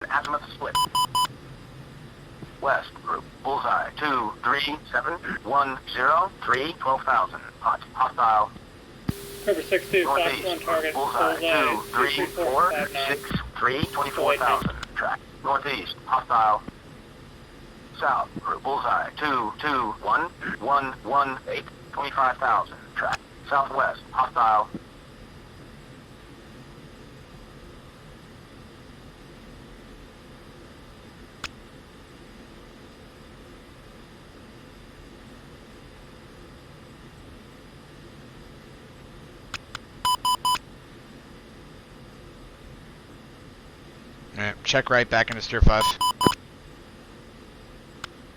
Azimuth split. West group. Bullseye. 23710 12,000. Hot. Hostile. Cover 6-2, Fox 1 target. Bullseye. 23463 24,000. Track. Northeast. Hostile. South group. Bullseye. 22118 25,000. Track. Southwest. Hostile. Alright, check right back into Stir 5.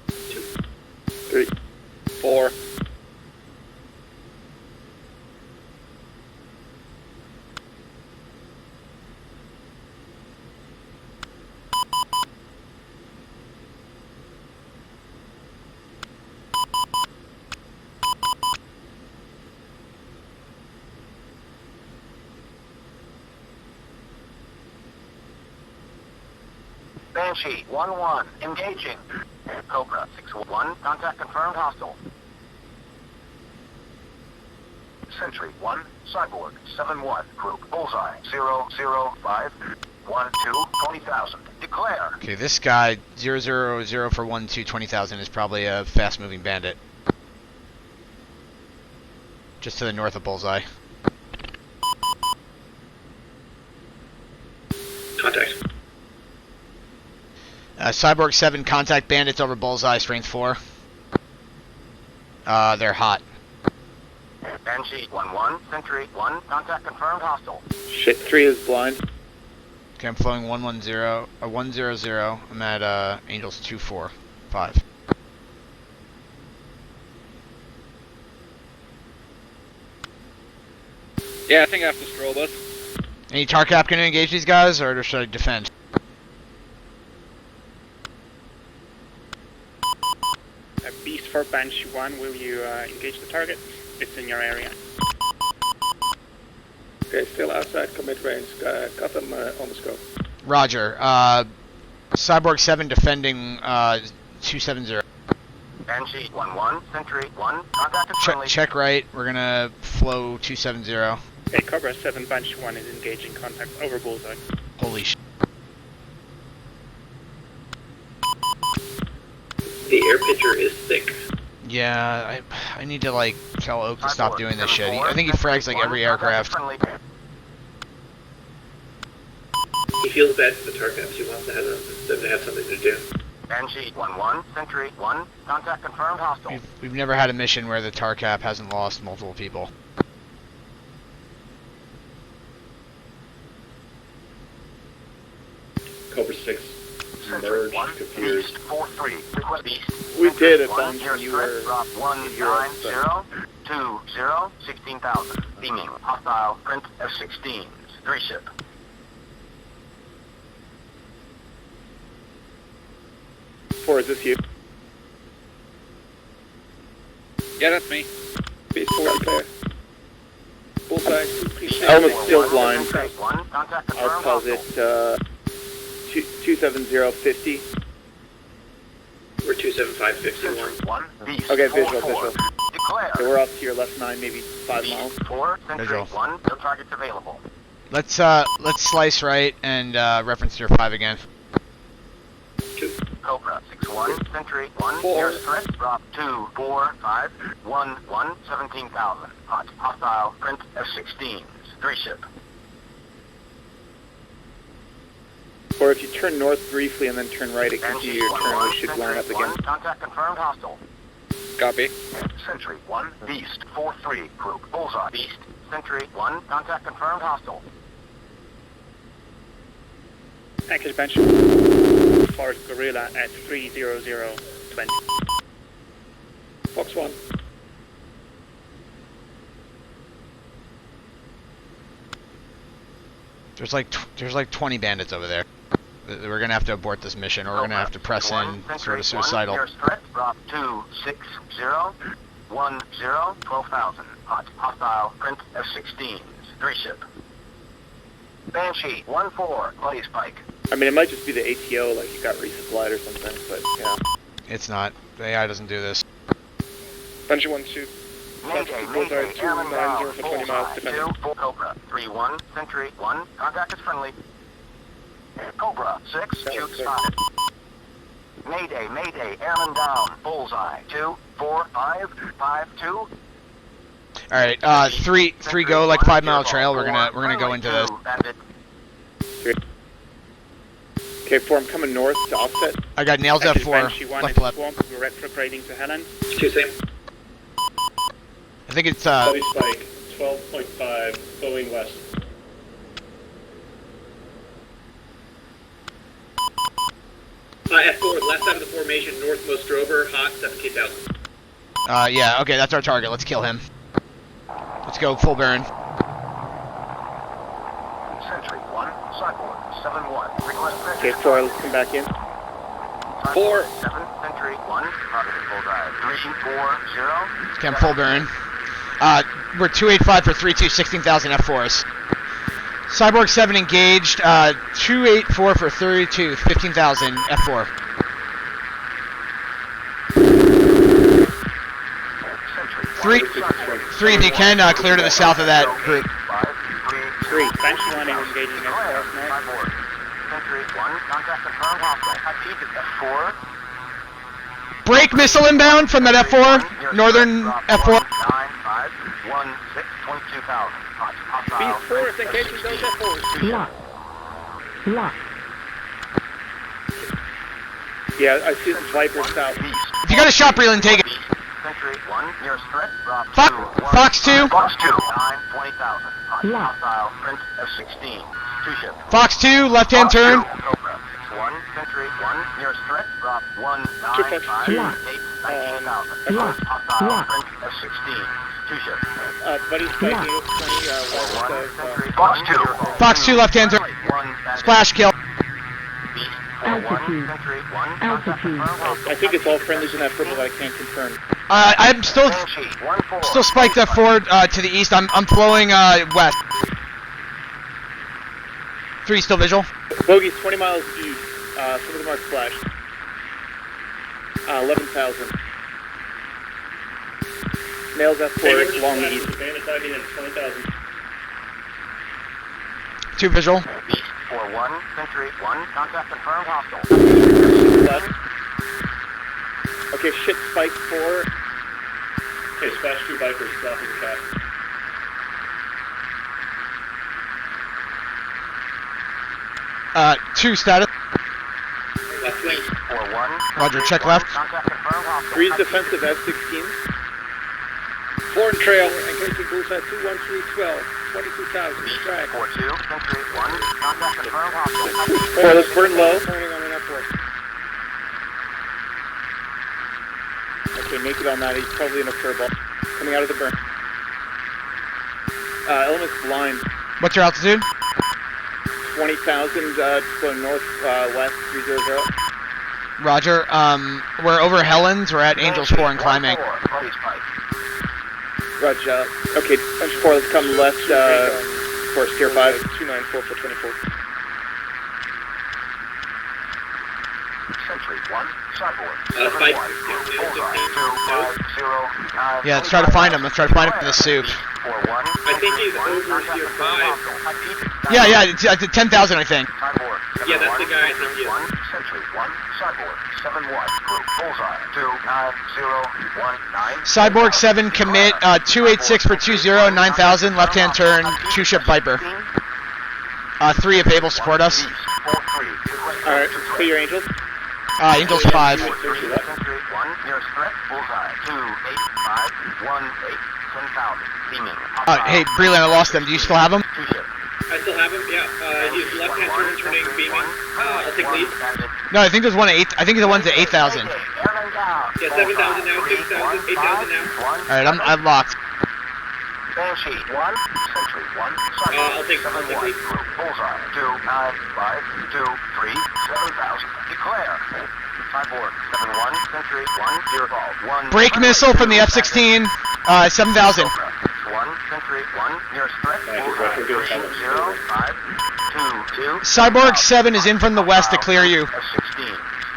2, 3, 4. Banshee 1-1, engaging. Cobra 6-1, contact confirmed, hostile. Sentry 1, Cyborg 7-1, group. Bullseye 005 12 20,000. Declare. Okay, this guy 000 for 12 20,000 is probably a fast-moving bandit. Just to the north of Bullseye. Contact. Cyborg 7, contact bandits over Bullseye, strength 4. They're hot. Banshee 1-1, Sentry 1, contact confirmed, hostile. Shit, 3 is blind. Okay, I'm flowing 110, 100. I'm at Angels 245. Yeah, I think I have to stroll this. Any tar cap gonna engage these guys, or should I defend? Beast for Banshee 1, will you engage the target? It's in your area. Okay, still outside commit range. Got them on the scope. Roger. Cyborg 7 defending 270. Banshee 1-1, Sentry 1, contact friendly. Check right. We're gonna flow 270. Okay, Cobra 7, Banshee 1 is engaging contact over Bullseye. Holy sh**. The air pitcher is thick. Yeah, I need to like tell Oak to stop doing this shit. I think he frags like every aircraft. He feels bad for the targets. He wants to have them to have something to do. Banshee 1-1, Sentry 1, contact confirmed, hostile. We've never had a mission where the tar cap hasn't lost multiple people. Cobra 6 Merge, appears. 4-3, request beast. We did it, One, Ben. You were... drop 19020 16,000. Beaming, hostile, print F-16s, 3 ship. Four, is this you? Yeah, that's me. Base 4 clear. Bullseye, Element still blind. I'll posit 27050. We're 27551. Okay, visual. Declare. Okay, we're off to your left 9, maybe 5 miles. 4, Sentry Visual. 1, no targets available. Let's slice right and reference Stir 5 again. Cobra 6-1, Sentry 1, 4. nearest threat, drop 245 11 17,000. Hot, hostile, print F-16s, 3 ship. Or if you turn north briefly and then turn right, it continue your turn, we should line up again. Contact confirmed, hostile. Copy. Sentry 1, Beast 4-3, group. Bullseye, Beast, Sentry 1, contact confirmed, hostile. Package bench. Forest Gorilla at 30020. Fox 1. There's like 20 bandits over there. We're gonna have to abort this mission, or we're gonna have to press in sort of suicidal. Nearest threat, drop 260 10 12,000. Hot, hostile, print F-16s, 3 ship. Banshee 1-4, Buddy Spike. I mean, it might just be the ATO, like you got resupplied or something, but yeah. It's not. The AI doesn't do this. Bunch of 1-2. Mayday, Bullseye, mayday, airman 290 down, for 20 miles, bullseye, defending. 2, Cobra, 3-1, Sentry, 1, contact is friendly. Cobra, 6, shoot spotted. Mayday, mayday, airman down, bullseye, 2, 4, 5, 5, 2. Alright, three go, like 5 mile trail. We're gonna go into this. Bandit. Okay, 4, I'm coming north to offset. I got nails at 4. Banshee 1, Left, left. Swamp, we're retrograding to Helen. 2 same. I think it's, Body spike, 12.5, going west. F4, left side of the formation, northmost drover, hot, 17,000. yeah, okay, that's our target. Let's kill him. Let's go, full Baron. Sentry, 1, cyborg, 7-1, request Okay, 4, let's come back in. 4. 7, Sentry, 1, positive bullseye, 3, 4, 0. Okay, I'm full Baron. We're 285 for 3-2, 16,000 F4s. Cyborg 7 engaged, 284 for 32, 15,000 F4. Three, if you can, clear to the south of that group. 3, Banshee 1 engaging F4 north. Sentry, 1, contact confirmed, hostile. I peaked at F4. Break missile inbound from that F4, northern F4. 9-5-1-6-22,000. B4 is engaging those F4s. Lock. Yeah, I see the Viper south. If you got a shot, Breland, take it. Sentry, 1, nearest threat, drop 2, Fox 2. Fox 2, 9-20,000. Hostile, print F-16. 2 ship. Fox 2, left-hand turn. Cobra, 1, Sentry, 1, nearest threat, drop 1, 9, 5, 8, 19,000. Hostile, print F-16. 2 ship. Buddy spike, Eagle 20, west of, Fox 2. Fox 2, left-hand turn. 1, Splash kill. Altitude. Altitude. I think it's all friendlies in that purple, but I can't confirm. I'm still spiked at 4 to the east. I'm flowing west. 3 still visual. Bogey's 20 miles due. Some of them are splash. 11,000. Nails F4 along the east. Bandit diving at 20,000. 2 visual. Beast 4-1, Sentry 1, contact confirmed, hostile. Left. Okay, shit, spike 4. Okay, splash 2 Vipers, dropping the cap. Two status. Left wing. 4-1. Roger, check left. Contact confirmed, hostile. 3's defensive F-16. 4 in trail, engaging bullseye 21312. 22,000. Track. 4-2, Sentry 1, contact confirmed, hostile. 4, let's burn low. Turning on an F4. Okay, naked on that. He's probably in a furball. Coming out of the burn. Element's blind. What's your altitude? 20,000, going north, west, 300. Roger. We're over Helens. We're at Angels 4 and climbing. Buddy spike. Roger. Okay, bunch 4, let's come left, course, tier 5. 294 for 24. Sentry 1, cyborg. Spike. 7-1, bullseye, 2-5-0-9. Yeah, let's try to find him. Let's try to find him in the soup. 4-1. I think he's over tier 5. Yeah, it's 10,000, I think. Cyborg. Yeah, that's the guy I think he is. 1, Sentry 1, cyborg. 7-1, group, bullseye, 2-9-0-1-9. Cyborg 7 commit 286 for 20, 9,000 left-hand turn, 2 ship Viper. 3 if able support us. Alright, clear your angels. Angels 5. Sentry 1, nearest threat, bullseye, 2-8-5-1-8, 10,000. Beaming. Hey, Breland, I lost them. Do you still have them? 2 ship. I still have him, yeah. He's left-hand turn, turning, beaming. I'll take lead. No, I think there's one at 8. I think the one's at 8,000. Yeah, 7,000 now, 6,000, 8,000 now. Alright, I'm locked. Banshee 1, Sentry 1, I'll take lead. bullseye, 2-9-5-2-3, 7,000. Declare. Cyborg 7-1, Sentry 1, zero ball, 1. Break missile from the F-16, 7,000. 1, Sentry 1, nearest threat, bullseye, 3-0-5. Cyborg 7 is in from the west to clear you. 16.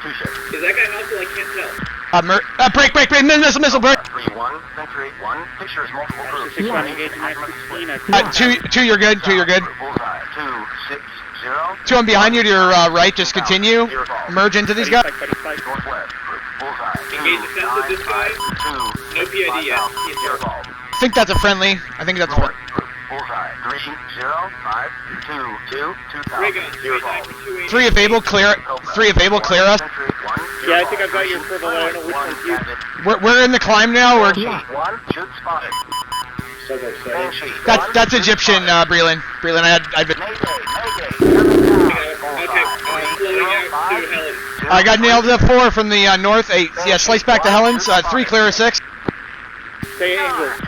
Two ship. Is that guy hostile? I can't tell. Break, missile, break. 3-1, Century 1. Pictures multiple groups. 6-1 engaging F-16. Two, you're good. Bullseye. 2-6-0. 2 on behind you to your right, just continue. Merge into these guys. Northwest. Bullseye. Engage defensive this guy. 2. No PID yet. He's here. I think that's a friendly. Bullseye. 3-0-5. 2-2. 2000. Ray gun. 289 3 if able, clear it. 3 if able, clear us. Yeah, I think I've got your purple, I don't know which one's you. We're in the climb now. We're One. Shoot spotted. Cyborg 7. that's Egyptian, Breland. I've been. Mayday. Okay, flowing out to Helen. I got nailed at 4 from the north. 8. Yeah, slice back to Helen's. 3 clear of 6. Stay angled.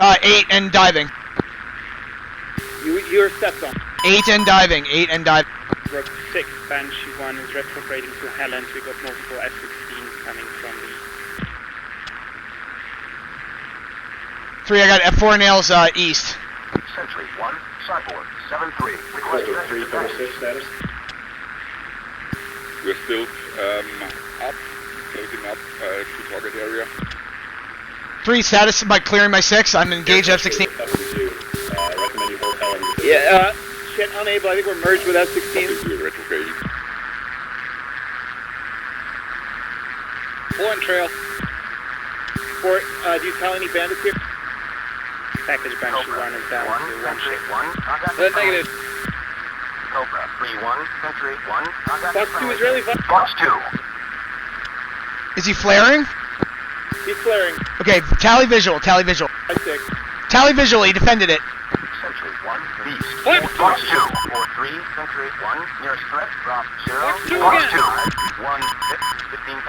8 and diving. You're stepped on. 8 and diving. Rook 6, Banshee 1 is retrograding to Helens. We got multiple F-16s coming from the... 3, I got F4 nails east. Century 1. Cyborg 7-3. Cyborg 3, cover 6 status. We're still up, floating up to target area. 3 status by clearing my 6. I'm engaged F-16. W2. Recommend you hold Helen. Yeah, shit, unable. I think we're merged with F-16s. We're retrograding. 4 on trail. 4, do you tell any bandits here? Package Banshee 1 is down to 1 ship. Negative. Cobra 3-1. Century 1. Fox 2 Israeli Fox 2. Is he flaring? He's flaring. Okay, tally visual. 5-6. Tally visual, he defended it. Century 1. Beast. What? Fox 2. 4-3. Century 1. Nearest threat. Drop 0. Fox 2 Fox again. 2. 1 hit. 15,000.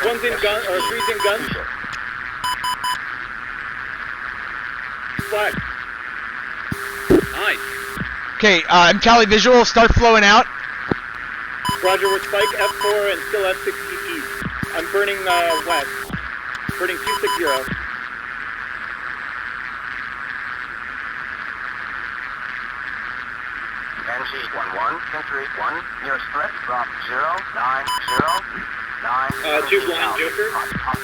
One's in gun, or 3's in gun. Flag. Nice. Okay, I'm tally visual. Start flowing out. Roger, we're Spike F4 and still F-16 east. I'm burning west. Burning 260. Banshee 1-1. Century 1. Nearest threat. Drop 0. 9 0. 9. 2-1 Joker.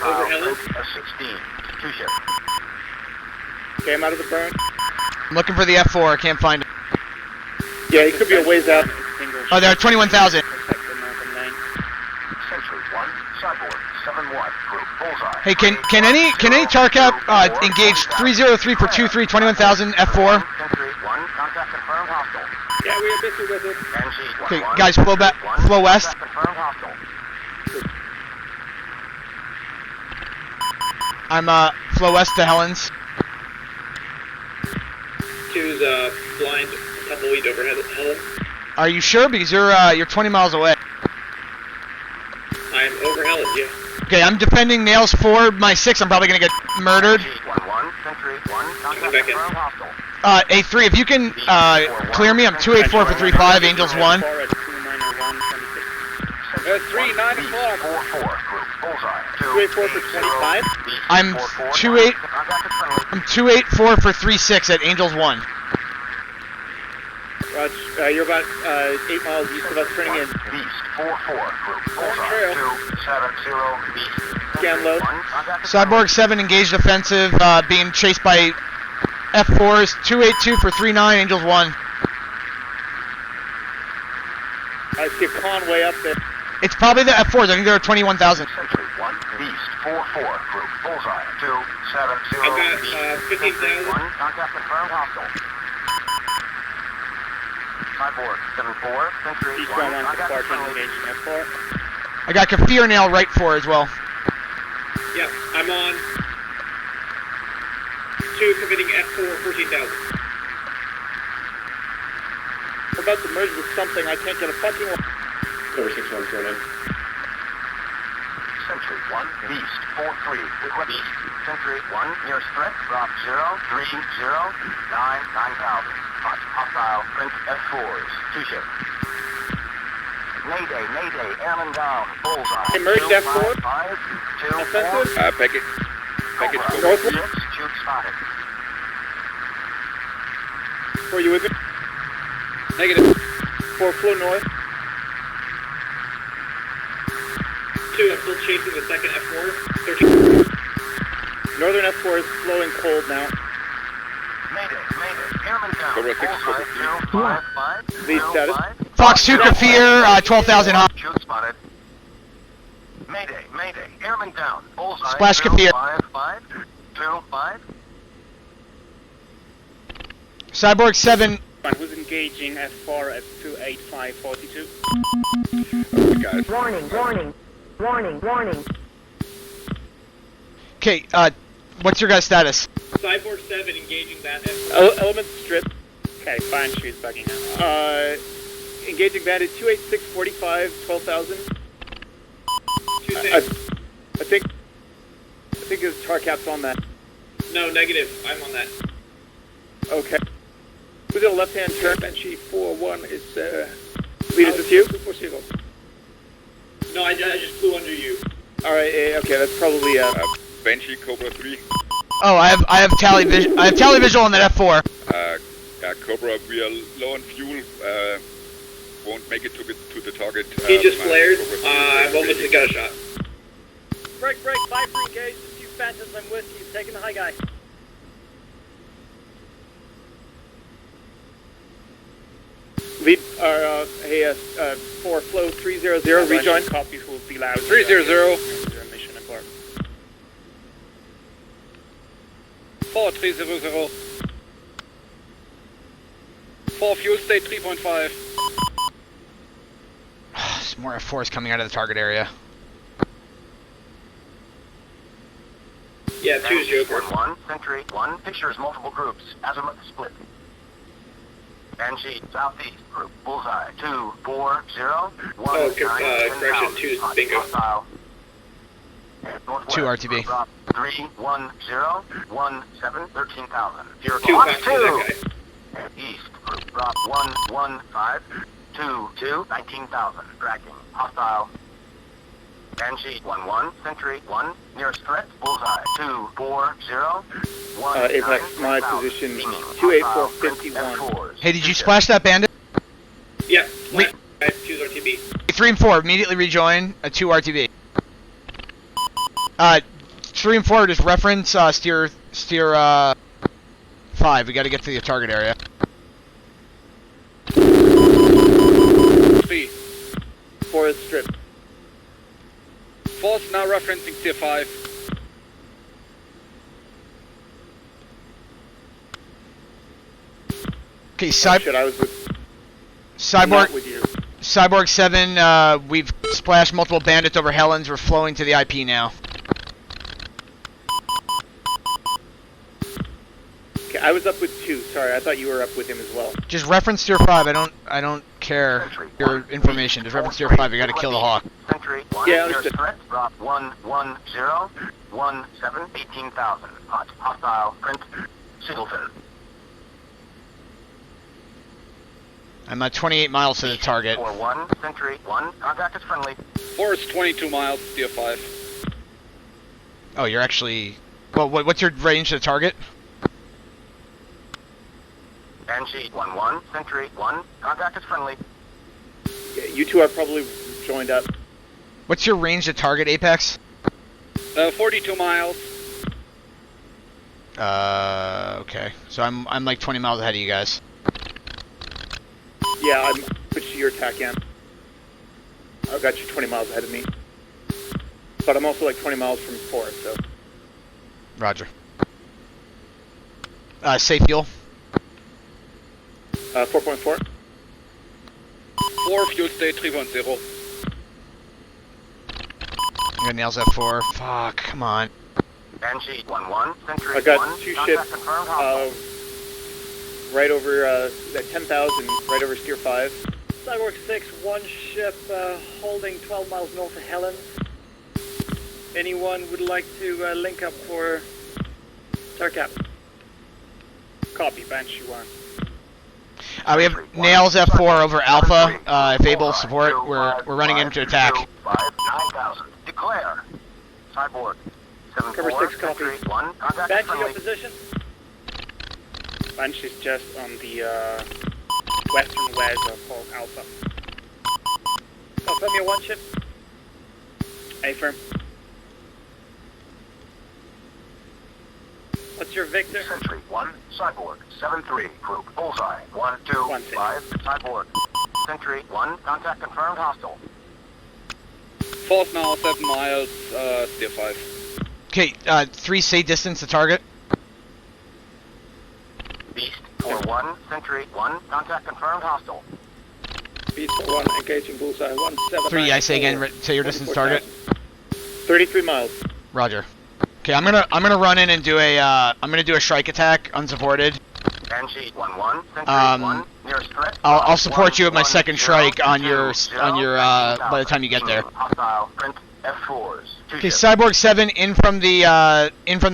Over Helen. 16. 2 ship. Okay, I'm out of the burn. I'm looking for the F4. I can't find it. Yeah, he could be a ways out. Oh, there are 21,000. Century 1. Cyborg 7-1. Group Bullseye. Hey, can any TARCAP engage 303 for 23 21,000 F4? Century 1. Contact confirmed. Hostile. Yeah, we are busy with it. Banshee 1-1. Okay, guys, flow back, flow west. Contact confirmed. Hostile. I'm flow west to Helen's. 2's blind tumbleweed overhead at Helen. Are you sure? Because you're 20 miles away. I'm over Helen, yeah. Okay, I'm defending nails 4. My 6, I'm probably gonna get murdered. Banshee 1-1. Century 1. Contact back in. confirmed. Hostile. A3, if you can clear me, I'm 284 for 35. Angels 1. 3, 9 o'clock. 4-4. Group Bullseye. 284 for 25. I'm 28. Contact is friendly. I'm 284 for 36 at Angels 1. Roger, you're about 8 miles east of us, turning in. Beast 4-4. Group Bullseye. trail. 270. Beast. Scan low. Cyborg 7 engaged offensive, being chased by F4s. 282 for 39. Angels 1. I see a Conway up there. It's probably the F4s. I think there are 21,000. Century 1. Beast 4-4. Group Bullseye. 270. I've got, Beast. 15,000. 1. Contact confirmed. Hostile. Cyborg 7-4. Century East 1. 1-1 Contact Spartan friendly. engaging F4. I got Kafir nail right 4 as well. Yep, I'm on. 2 committing F4, 14,000. We're about to merge with something. I can't get a fucking one. Cover 6-1 thrown in. Century 1. Beast 4-3. Request Beast. Century 1. Nearest threat. Drop 0. 3 0. 9 9,000. Hostile. Print F4s. 2 ship. Mayday. Airman down. Bullseye. Emerged 2, F4. 5, 2, 4. Offensive. Package Cobra. Northward. 6. Shoot spotted. Were you with me? Negative. 4, flow north. 2, I'm still chasing the second F4. 13. Northern F4 is flowing cold now. Mayday, airman down. Cobra 6, Bullseye, Cobra 255. Lead status. Fox 2 Kafir, 12,000 hot. Shoot spotted. Mayday, airman down. Bullseye, Splash Kafir. 255. Cyborg 7. Who's engaging F4 at 28542? Guys. Warning. Okay, what's your guys' status? Cyborg 7 engaging that F4. Element strip. Okay, fine, she's bugging out. Engaging bandit 28645, 12,000. 26. I think his tar cap's on that. No, negative. I'm on that. Okay. Who's in a left-hand turn? Banshee 4-1 is, Lead is with you? 240. No, I just flew under you. Alright, okay, that's probably, Banshee Cobra 3. Oh, I have tally visual. I have tally visual on that F4. Yeah, Cobra, we are low on fuel. Won't make it to the target. He just flared. Cobra 3. I've almost got a shot. Break, Viper engaged, a few phantoms, I'm with you, taking the high guy. lead, 4, flow 300, rejoin. Copies will be loud. 300. Mission abort. 4300. 4, fuel state 3.5. Some more F4s coming out of the target area. Yeah, 2-0. 1, Century 1, pictures multiple groups, azimuth split. Banshee, southeast group, bullseye, 240, 1, correction, 2 is bingo. 2 RTB. 310, 17, 13,000. 2 Fox back to that guy. East group, drop 115, 22, 19,000. Tracking, hostile. Banshee 11, Century 1, nearest threat, bullseye 240, 1. Apex, my position 28451. Hey, did you splash that bandit? Yeah, We- I have 2's RTB. 3 and 4 immediately rejoin a 2 RTB. 3 and 4 just reference steer 5. We got to get to the target area. 3. 4 is stripped. 4 is now referencing tier 5. Okay, Shit, I was with, not with you. Cyborg 7, we've splashed multiple bandits over Helens. We're flowing to the IP now. Okay, I was up with 2. Sorry, I thought you were up with him as well. Just reference tier 5. I don't care your information. Just reference tier 5. We got to kill the Hawk. Century 1, Yeah, nearest understood. threat, drop 110, 17, 18,000. Hot, hostile, print, Singleton. I'm at 28 miles to the target. 41, Century 1, contact is friendly. 4 is 22 miles, tier 5. Oh, you're actually... Well, what's your range to the target? Banshee 11, Century 1, contact is friendly. Yeah, you two are probably joined up. What's your range to target, Apex? 42 miles. Okay. So I'm like 20 miles ahead of you guys. Yeah, I'm switched to your attack end. I've got you 20 miles ahead of me. But I'm also like 20 miles from 4, so... Roger. Safe fuel. 4.4. 4, fuel state 3.0. I'm gonna nails F4. Fuck, come on. Banshee 11, Century I got 1, 2 contact ships, confirmed, hostile. right over, at 10,000, right over Steer 5. Cyborg 6, 1 ship holding 12 miles north of Helens. Anyone would like to link up for Tarcap? Copy, Banshee 1. We have nails F4 over Alpha. If able support, we're running into attack. 9,000. Declare. Cyborg. Cover 6, copy. 1, contact Banshee, friendly. your position? Banshee's just on the western wedge of Falcon Alpha. Confirm your one ship. A-firm. What's your Victor? Sentry 1, Cyborg 7-3, group bullseye 1-2-5, Cyborg. Sentry 1, contact confirmed, hostile. False now, 7 miles, steer 5. Okay, 3 say distance to target. Beast 4-1, Sentry 1, contact confirmed, hostile. Beast 1, engaging bullseye 1-7. 3, I say again, say your distance to target. 33 miles. Roger. Okay, I'm gonna run in and do a I'm gonna do a strike attack unsupported. NG 1-1, Sentry 1, nearest threat. I'll support you with my second 1-1-0, strike on your 2-0, by the time you get there. Hostile, print F4s. Okay, Cyborg 7 in from the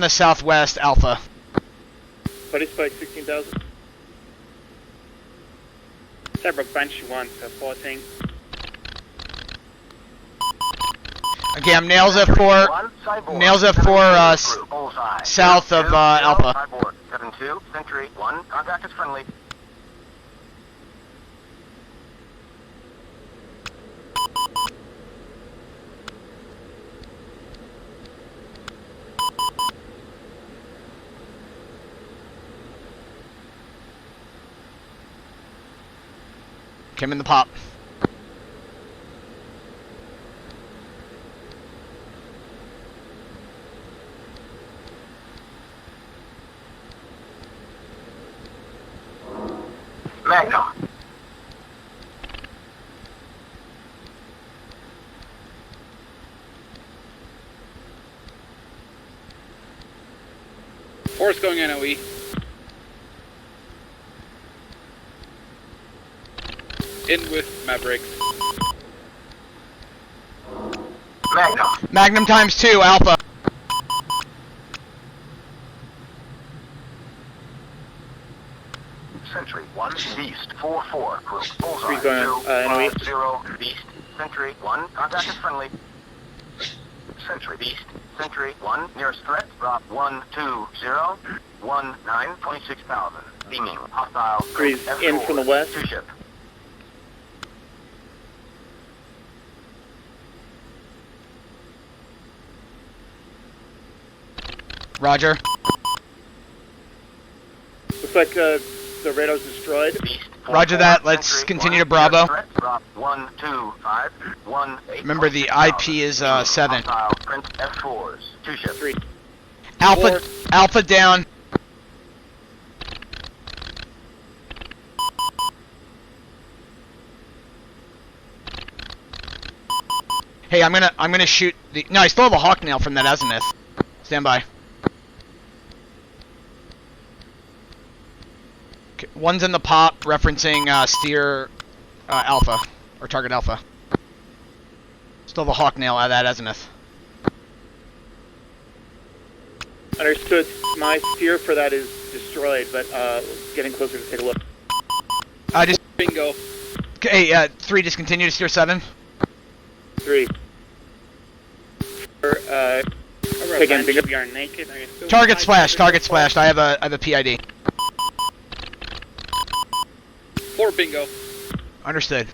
southwest Alpha. Buddy spike 16,000. Cyborg Banshee 1 to 14. Okay, I'm nails F4. Nails F4 south of Alpha. Cyborg 7-2, Sentry 1, contact is friendly. Okay, I'm in the pop. Magnum. Force going NOE. In with Mavericks. Magnum. Magnum times 2 Alpha. Sentry 1, Beast 4-4, group bullseye 3 going, 2-5-0, Beast. Sentry 1, contact is friendly. Sentry Beast. Sentry 1, nearest threat, drop 1-2-0, 26,000. Beaming, hostile. Breeze F4, in from the west. 2 ship. Roger. Looks like the radar's destroyed. Beast 4-4, Roger that, let's Sentry continue 1, to Bravo. nearest threat, drop 1-2-5, 1-8. Remember the IP is 7. Hostile, print F4s, 2 ship. 3. Alpha 4. Alpha down. Hey, I'm gonna shoot the. No, I still have a hawk nail from that azimuth. Stand by. Okay, one's in the pop, referencing steer alpha or target alpha. Still have a hawk nail out of that azimuth. Understood. My steer for that is destroyed, but getting closer to take a look. Just Bingo. okay. 3, just continue to steer 7. 3. Again, bingo. We are naked. Are you still Target flying? splash. Target splashed. I have a PID. 4 bingo. Understood.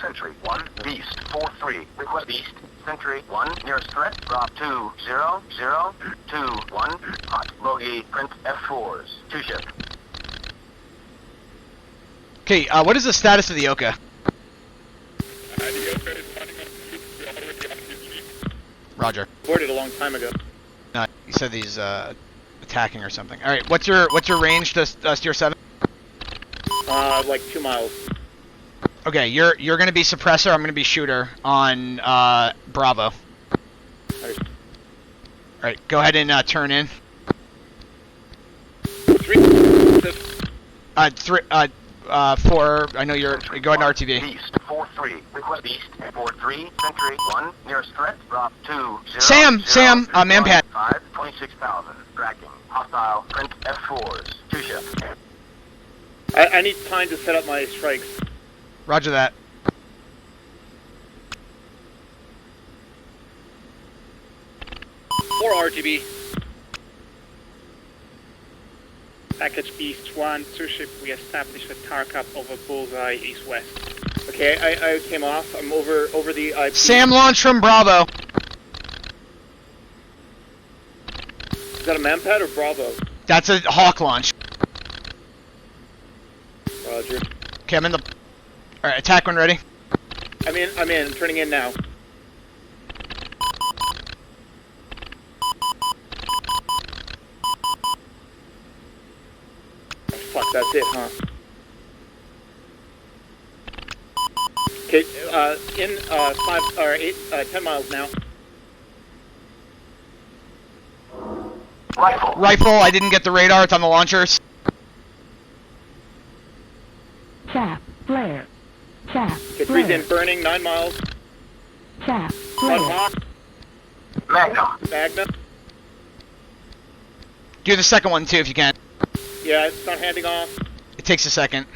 Sentry 1, Beast 4-3, request Beast. Sentry 1, nearest threat, drop 2-0-0-2-1, hot bogey, print F4s, 2 ship. Okay. What is the status of the Oka? The Oka is running on foot. We are already on his lead. Roger. Boarded a long time ago. No, you said he's attacking or something. All right. What's your range to steer 7? Like 2 miles. Okay, you're gonna be suppressor. I'm gonna be shooter on Bravo. Alright. All right, go ahead and turn in. 3. 4. I know you're. Sentry Go ahead 1, and RTV. Beast 4-3, request Beast 4-3, Sentry 1, nearest threat, drop 2-0. Sam, manpad. 5, 26,000, tracking, hostile, print F4s, 2 ship. I need time to set up my strikes. Roger that. Four RTB. Package Beast 1, 2 ship, we established a TARCAP over Bullseye east-west. Okay, I came off. I'm over the IP. Sam launch from Bravo. Is that a Manpad or Bravo? That's a Hawk launch. Roger. Okay, I'm in the... Alright, attack when ready. I'm in. I'm turning in now. Oh, fuck, that's it, huh? Okay, in 10 miles now. Rifle, I didn't get the radar, it's on the launchers. Chaff, flare. Chaff, Okay, three's flare. in, burning, 9 miles. Chaff, One flare. Hawk, Magna. Do the second one too if you can. Yeah, it's not handing off. It takes a second.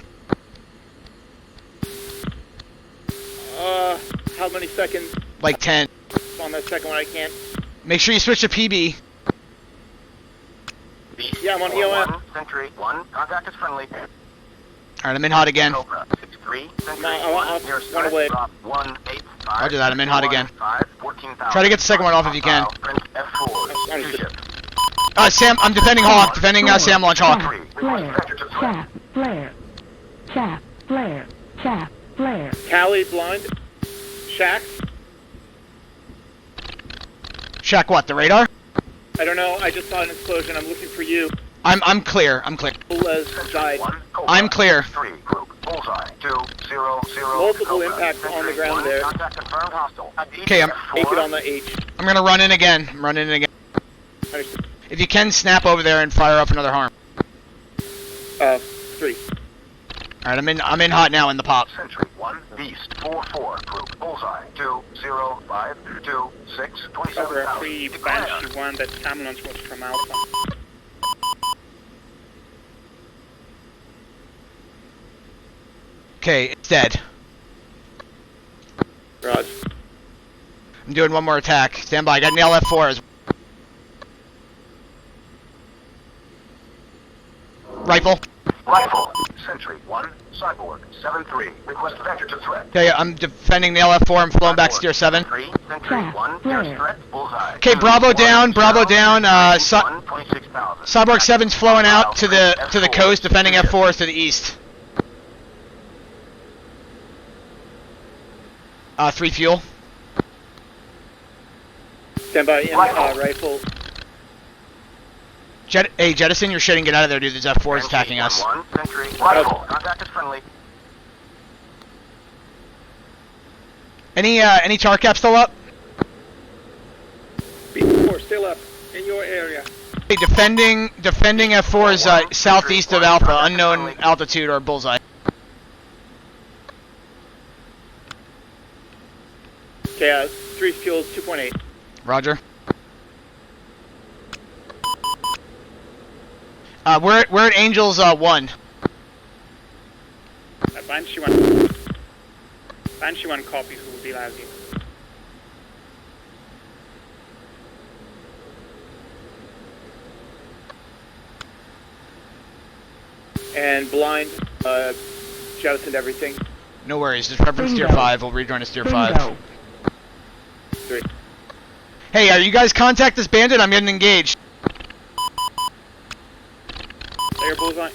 How many seconds Like 10. on that second one? I can't. Make sure you switch to PB. Yeah, I'm on EOM. Sentry 1, contact is friendly. Alright, I'm in hot again. Cobra 63, Sentry No, I 1, want nearest one threat, away. drop 185. I'll do that, I'm in hot again. 14,000. Try to get the second one off if you can. Print F4, 2 ships. Sam, I'm defending Hawk. Defending Sam launch Hawk. Chaff, flare. Chaff, flare. Chaff, flare. Chaff, flare. Cali, blind. Shack. Shack what, the radar? I don't know. I just saw an explosion. I'm looking for you. I'm clear. Les died. I'm clear. 3, group, bullseye, 200. Multiple Cobra, impacts on the Sentry ground 1, there. Contact confirmed hostile. Okay, I'm- Make it on the H. I'm gonna run in again. Understood. If you can, snap over there and fire up another harm. 3. Alright, I'm in hot now in the pop. Sentry 1, Beast, 4-4, group, bullseye, 205, 26, Over 27,000. 3 Declare. Banshee 1, that Sam launch was from Alpha. Okay, it's dead. Raj. I'm doing one more attack. Stand by. I got an LF4 as Rifle. Sentry 1, Cyborg, 7-3, request vector to threat. Okay, I'm defending the LF4. I'm flowing back steer 7. 3, Sentry Chaff, 1, flare. nearest threat, bullseye. Okay, 2, Bravo 1, down, Bravo 0, down, 26,000. Cyborg 7's flowing out to the coast, defending F4s to the east. 3 fuel. Stand by in rifle. Hey, Jettison, you're shitting. Get out of there, dude. There's F4s attacking us. 1, Sentry, rifle, contact is friendly. Any tar cap still up? B4 still up in your area. Hey, defending F4s southeast of Alpha, unknown altitude or bullseye. Okay, 3 fuels, 2.8. Roger. We're at Angels 1. Banshee 1. Banshee 1 copies will be lousy. And blind, jettisoned everything. No worries. Just reference steer Bingo. 5. We'll rejoin to steer 5. Bingo. 3. Hey, are you guys contact this bandit? I'm getting engaged. Air bullseye.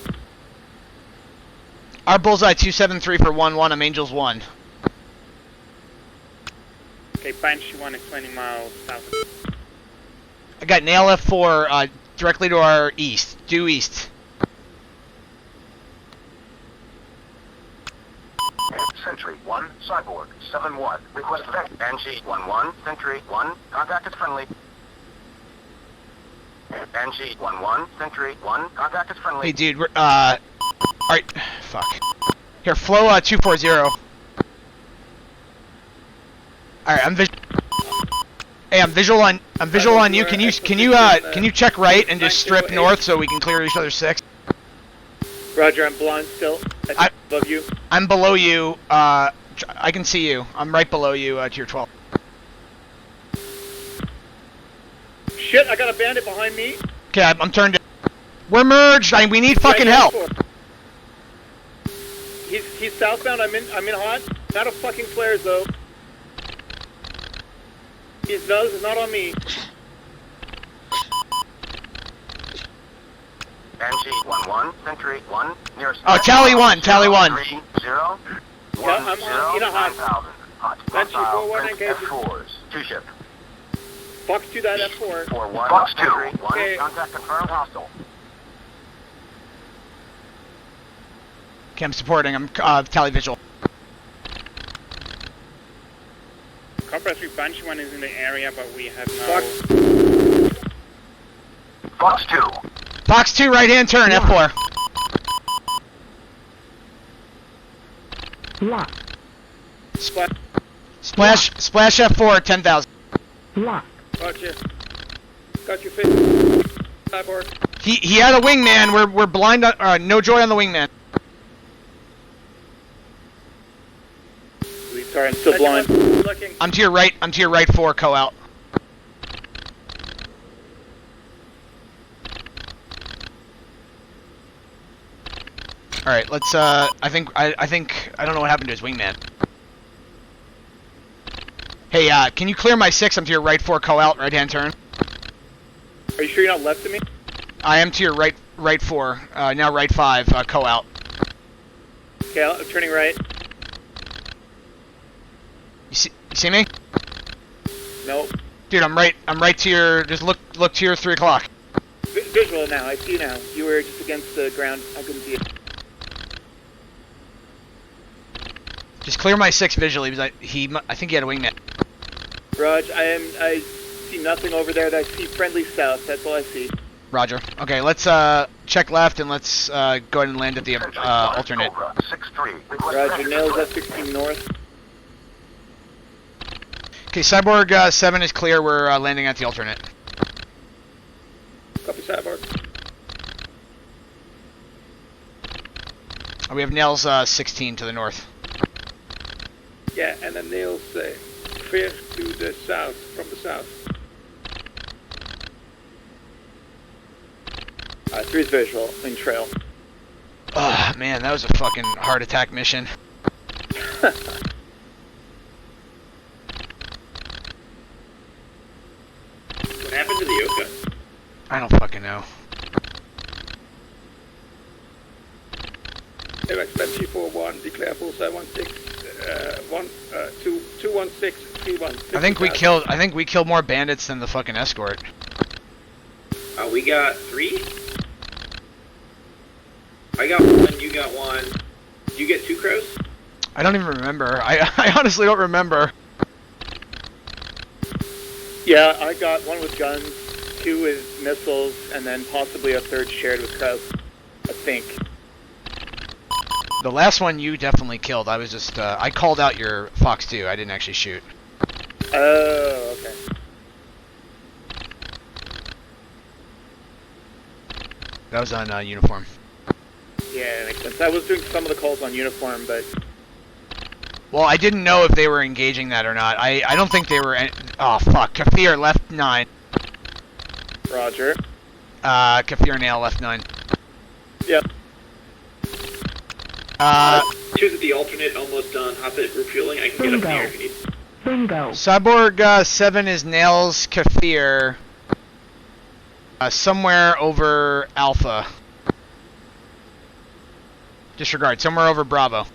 Our bullseye 273 for 1-1. I'm Angels 1. Okay, Banshee 1 is 20 miles south. I got nail F4 directly to our east. Due east. Sentry 1, Cyborg, 7-1, request vector. Banshee 1-1, Sentry 1, contact is friendly. Banshee 1-1, Sentry 1, contact is friendly. Hey, dude. We're alright. Fuck. Here, flow 240. Alright, I'm visual on you. Can you check right and just strip north so we can clear each other's 6? Roger, I'm blind still. Above you. I'm below you. I can see you. I'm right below you to your 12. Shit, I got a bandit behind me. Okay, I'm turned in. We're merged. We need fucking help. He's southbound. I'm in hot. Not a fucking flares though. This is not on me. NG 11, Century 1, near. Oh, tally 1, tally 1. 3, 0, 1, Yeah, I'm 0, in a hot. 9,000. Hot. Century Hostile, 4-1 Prince engaged. F4s. 2 ship. Fox 2 that F4. 4-1, Fox 2. Century 1, Okay. contact confirmed, hostile. Okay, I'm supporting. I'm tally visual. Cobra 3 Banshee 1 is in the area, but we have no... Fox 2. Fox 2, right hand turn, F4. Lock. Splash F4, 10,000. Lock. Gotcha. Got your fish. Cyborg. He had a wingman. We're blind. No joy on the wingman. Sorry, I'm still blind. Looking. I'm to your right. 4, co-out. All right, let's. I think I don't know what happened to his wingman. Hey, can you clear my 6? I'm to your right 4, co-out, right hand turn. Are you sure you're not left of me? I am to your right 4. Now right 5, co-out. Okay, I'm turning right. You see me? Nope. Dude, I'm right to your. Just look to your 3 o'clock. Visual now. I see you now. You were just against the ground. I couldn't see it. Just clear my 6 visually because I think he had a wingman. Raj, I see nothing over there. I see friendly south. That's all I see. Roger. Okay, let's check left and let's go ahead and land at the alternate. Cobra 6-3. Roger, nails F-16 north. Okay, Cyborg 7 is clear. We're landing at the alternate. Copy, Cyborg. We have Nails 16 to the north. Yeah, and then Nails clear to the south, from the south. 3's visual, in trail. Oh, man, that was a fucking heart attack mission. What happened to the Yoka? I don't fucking know. AWACS Banshee 4-1, declare bullseye 21631. I think we killed more bandits than the fucking escort. We got 3? I got 1, you got 1. Did you get 2 crows? I don't even remember. I honestly don't remember. Yeah, I got 1 with guns, 2 with missiles, and then possibly a 3rd shared with Kraus. I think. The last one you definitely killed. I was just I called out your Fox 2. I didn't actually shoot. Oh, okay. That was on uniform. Yeah, makes sense. I was doing some of the calls on uniform, but... Well, I didn't know if they were engaging that or not. I don't think they were... Oh, fuck. Kafir left 9. Roger. Kafir Nail left 9. Yep. 2's at the alternate, almost done. Hop it, refueling. I can get up in the air if you need. Bingo. Cyborg 7 is Nails Kafir. Somewhere over Alpha. Disregard. Somewhere over Bravo.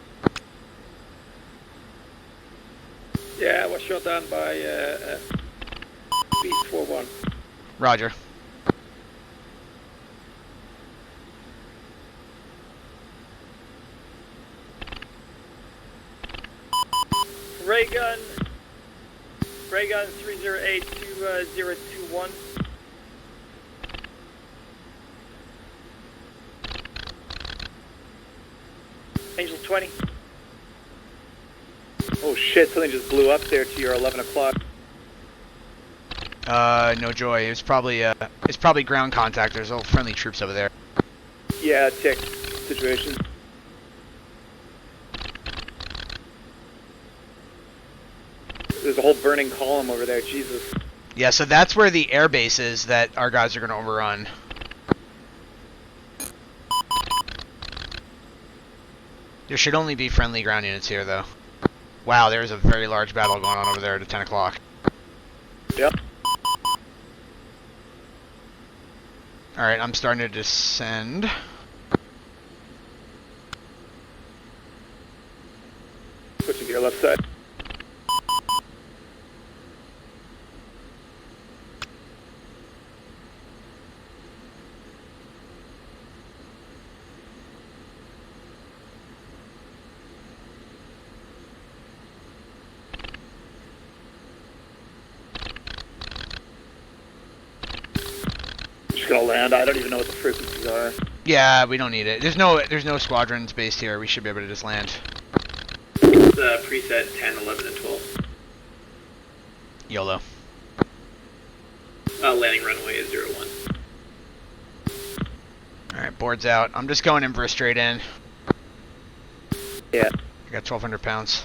Yeah, I was shot down by Beast 4-1. Roger. Raygun 308-2021. Angel 20. Oh shit, something just blew up there to your 11 o'clock. No joy. It's probably ground contact. There's all friendly troops over there. Yeah, tick situation. There's a whole burning column over there, Jesus. Yeah, so that's where the air base is that our guys are going to overrun. There should only be friendly ground units here, though. Wow, there's a very large battle going on over there at 10 o'clock. Yep. Alright, I'm starting to descend. Switching to your left side. Just gonna land. I don't even know what the frequencies are. Yeah, we don't need it. There's no squadrons based here. We should be able to just land. It's preset 10, 11, and 12. YOLO. Landing runway is 01. Alright, board's out. I'm just going in for a straight in. Yeah. I got 1,200 pounds.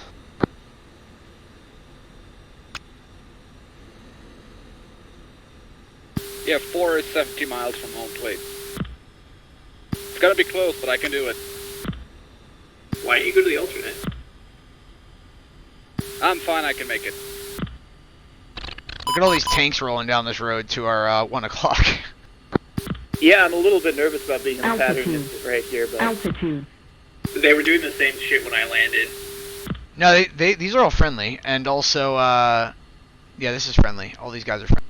Yeah, 4 is 70 miles from home plate. It's gonna be close, but I can do it. Why don't you go to the alternate? I'm fine, I can make it. Look at all these tanks rolling down this road to our 1 o'clock. Yeah, I'm a little bit nervous about being in the pattern Altitude. right here, but Altitude. They were doing the same shit when I landed. No, these are all friendly, and also, yeah, this is friendly. All these guys are friendly.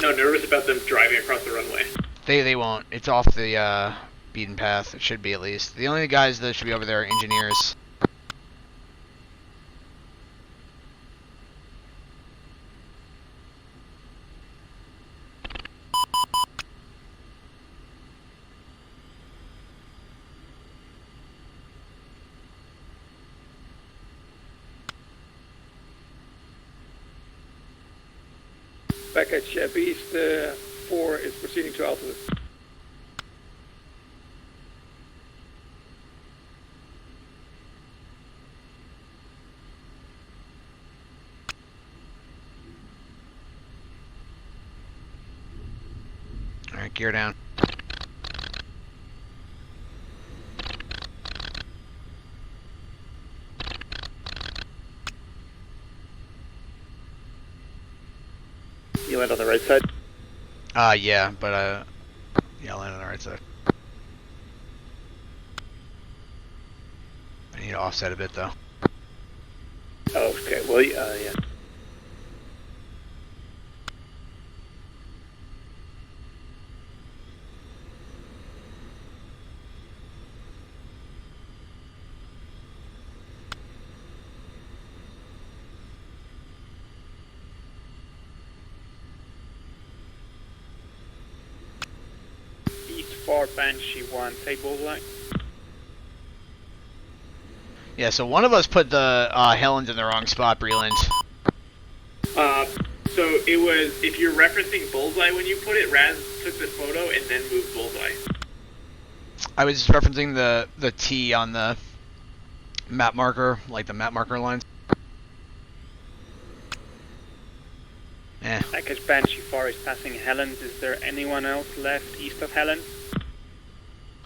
No, nervous about them driving across the runway. They won't. It's off the beaten path. It should be, at least. The only guys that should be over there are engineers. Package Beast 4 is proceeding to altitude. Alright, gear down. you land on the right side. Yeah, but, yeah, I'll land on the right side. I need to offset a bit, though. Oh, okay. Well, yeah. East 4, Banshee 1, take bullseye. Yeah, so one of us put the Helens in the wrong spot, Breland. So it was, if you're referencing bullseye when you put it, Raz took the photo and then moved bullseye. I was referencing the T on the map marker, like the map marker lines. Eh. Package Banshee 4 is passing Helens. Is there anyone else left east of Helens?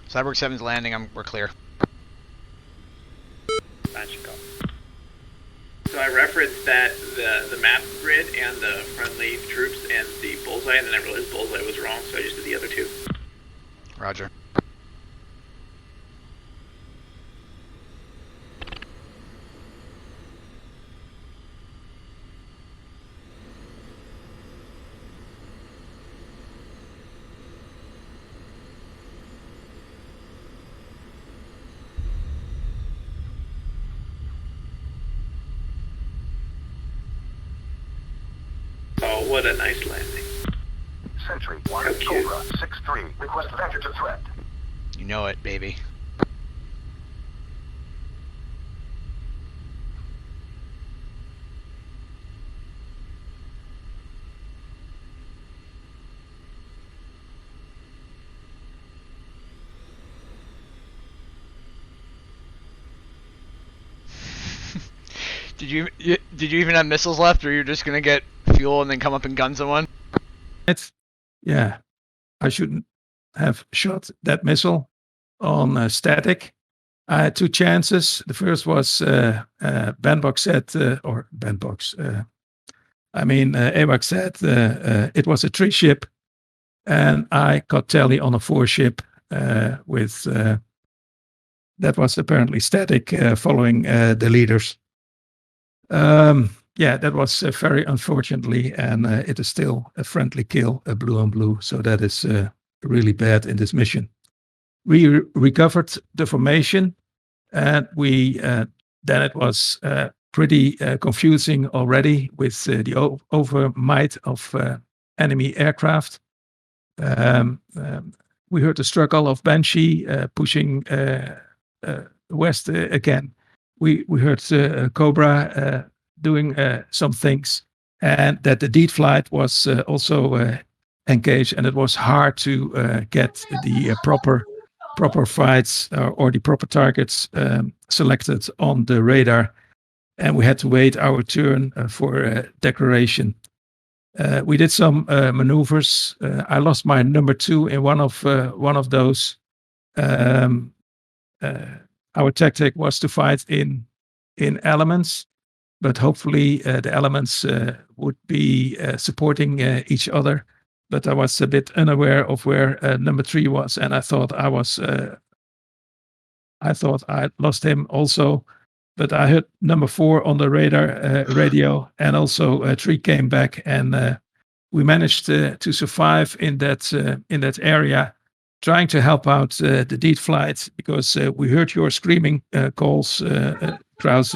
Cyborg 7's landing, we're clear. Banshee go. So I referenced that the map grid and the friendly troops and the bullseye, and then I realized bullseye was wrong, so I just did the other two. Roger. Oh, what a nice landing. Sentry 1, How cute. Cobra 6-3. Request venture to threat. You know it, baby. Did you even have missiles left, or you're just gonna get fuel and then come up and gun someone? Yeah, I shouldn't have shot that missile on static. I had 2 chances. The first was Benbox said, or Benbox, AWAC said it was a 3 ship, and I got tally on a 4 ship with that was apparently static following the leaders. That was very unfortunately, and it is still a friendly kill, a blue on blue, so that is really bad in this mission. We recovered the formation, and we then it was pretty confusing already with the overmight of enemy aircraft. We heard the struggle of Banshee pushing west again. We heard Cobra doing some things, and that the deed flight was also engaged, and it was hard to get the proper fights or the proper targets selected on the radar, and we had to wait our turn for declaration. We did some maneuvers. I lost my number 2 in one of those. Our tactic was to fight in elements, but hopefully the elements would be supporting each other. But I was a bit unaware of where number 3 was, and I thought I lost him also. But I heard number 4 on the radar radio, and also 3 came back, and we managed to survive in that area, trying to help out the deed flight, because we heard your screaming calls, Krause,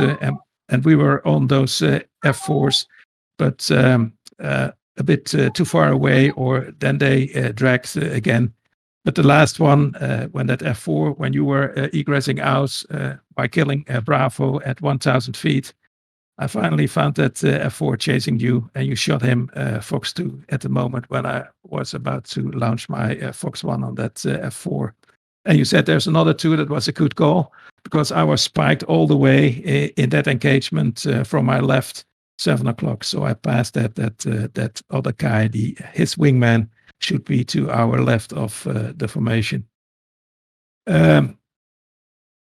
and we were on those F4s, but a bit too far away, or then they dragged again. But the last one, when that F4, when you were egressing out by killing Bravo at 1,000 feet, I finally found that F4 chasing you, and you shot him, Fox 2, at the moment when I was about to launch my Fox 1 on that F4. And you said there's another 2 that was a good call, because I was spiked all the way in that engagement from my left, 7 o'clock. So I passed that other guy, his wingman should be to our left of the formation.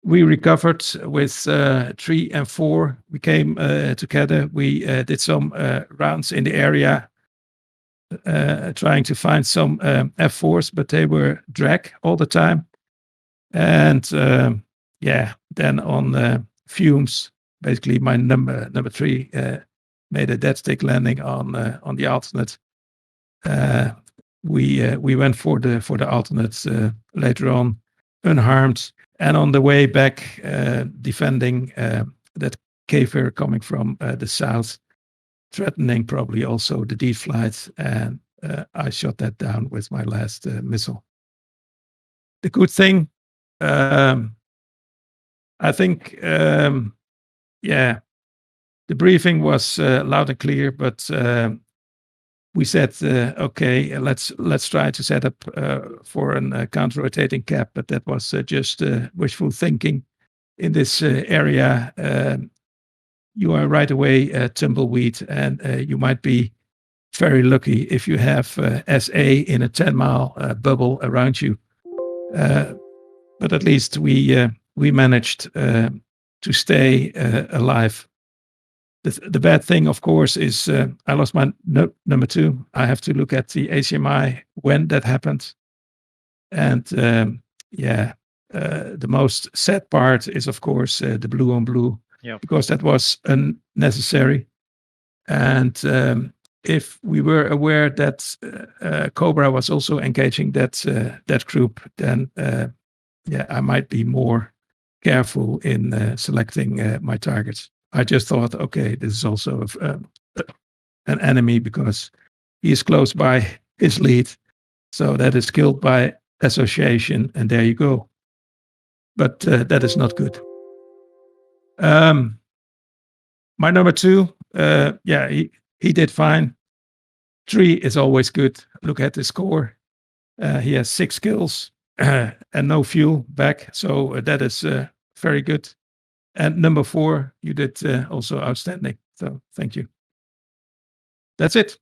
We recovered with 3 and 4. We came together. We did some rounds in the area, trying to find some F4s, but they were drag all the time. And then on fumes, basically my number 3 made a dead stick landing on the alternate. We went for the alternates later on, unharmed, and on the way back, defending that caver coming from the south, threatening probably also the deed flight, and I shot that down with my last missile. The good thing, I think, the briefing was loud and clear, but we said, okay, let's try to set up for a counter-rotating cap, but that was just wishful thinking. In this area, you are right away tumbleweed, and you might be very lucky if you have SA in a 10-mile bubble around you. But at least we managed to stay alive. The bad thing, of course, is I lost my number 2. I have to look at the ACMI when that happened. And the most sad part is, of course, the blue on blue, because that was unnecessary. And if we were aware that Cobra was also engaging that group, then I might be more careful in selecting my targets. I just thought, okay, this is also an enemy because he is close by his lead. So that is killed by association, and there you go. But that is not good. My number 2, he did fine. 3 is always good. Look at the score. He has 6 kills and no fuel back. So that is very good. And number 4, you did also outstanding. So thank you. That's it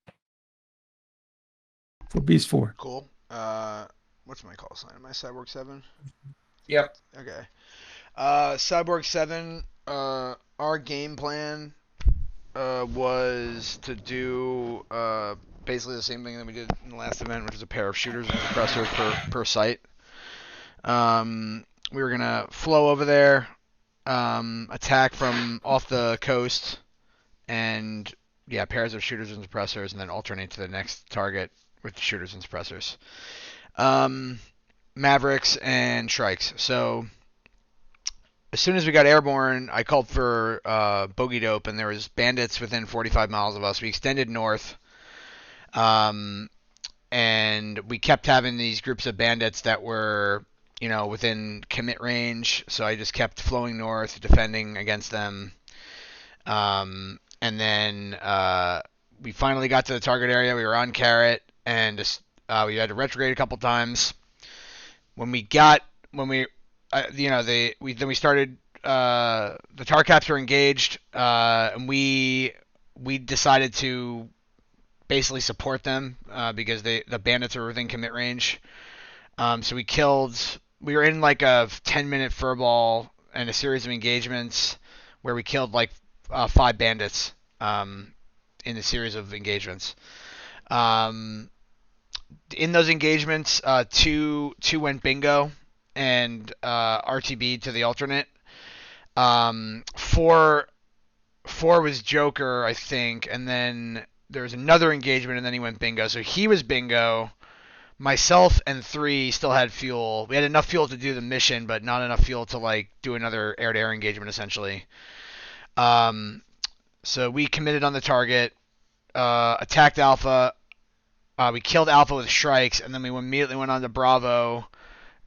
for Beast 4. Cool. What's my call sign? Am I Cyborg 7? Yep. Okay. Cyborg 7, our game plan was to do basically the same thing that we did in the last event, which was a pair of shooters and suppressors per site. We were going to flow over there, attack from off the coast, and yeah, pairs of shooters and suppressors, and then alternate to the next target with shooters and suppressors. Mavericks and Shrikes. So as soon as we got airborne, I called for bogey dope, and there was bandits within 45 miles of us. We extended north, and we kept having these groups of bandits that were, within commit range. So I just kept flowing north, defending against them. And then we finally got to the target area. We were on Carrot, and we had to retrograde a couple times. Then we started. The tar caps were engaged, and we decided to basically support them because the bandits are within commit range. So we were in like a 10-minute furball and a series of engagements where we killed like 5 bandits in the series of engagements. In those engagements, two went bingo and RTB to the alternate. 4 was Joker, I think, and then there was another engagement, and then he went bingo. So he was bingo. Myself and 3 still had fuel. We had enough fuel to do the mission, but not enough fuel to like do another air-to-air engagement, essentially. So we committed on the target, attacked Alpha. We killed Alpha with Shrikes, and then we immediately went on to Bravo,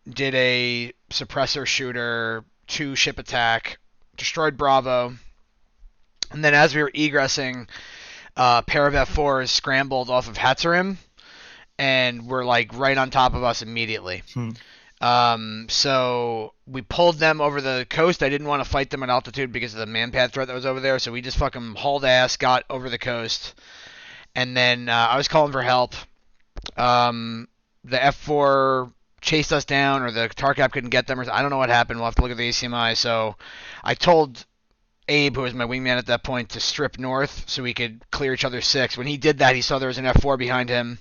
did a suppressor shooter, 2 ship attack, destroyed Bravo, and then as we were egressing, a pair of F4s scrambled off of Hatzerim, and were like right on top of us immediately. So we pulled them over the coast. I didn't want to fight them at altitude because of the manpad threat that was over there, so we just fucking hauled ass, got over the coast, and then I was calling for help. The F4 chased us down, or the tar cap couldn't get them, or I don't know what happened. We'll have to look at the ACMI. So I told Abe, who was my wingman at that point, to strip north so we could clear each other's 6. When he did that, he saw there was an F4 behind him.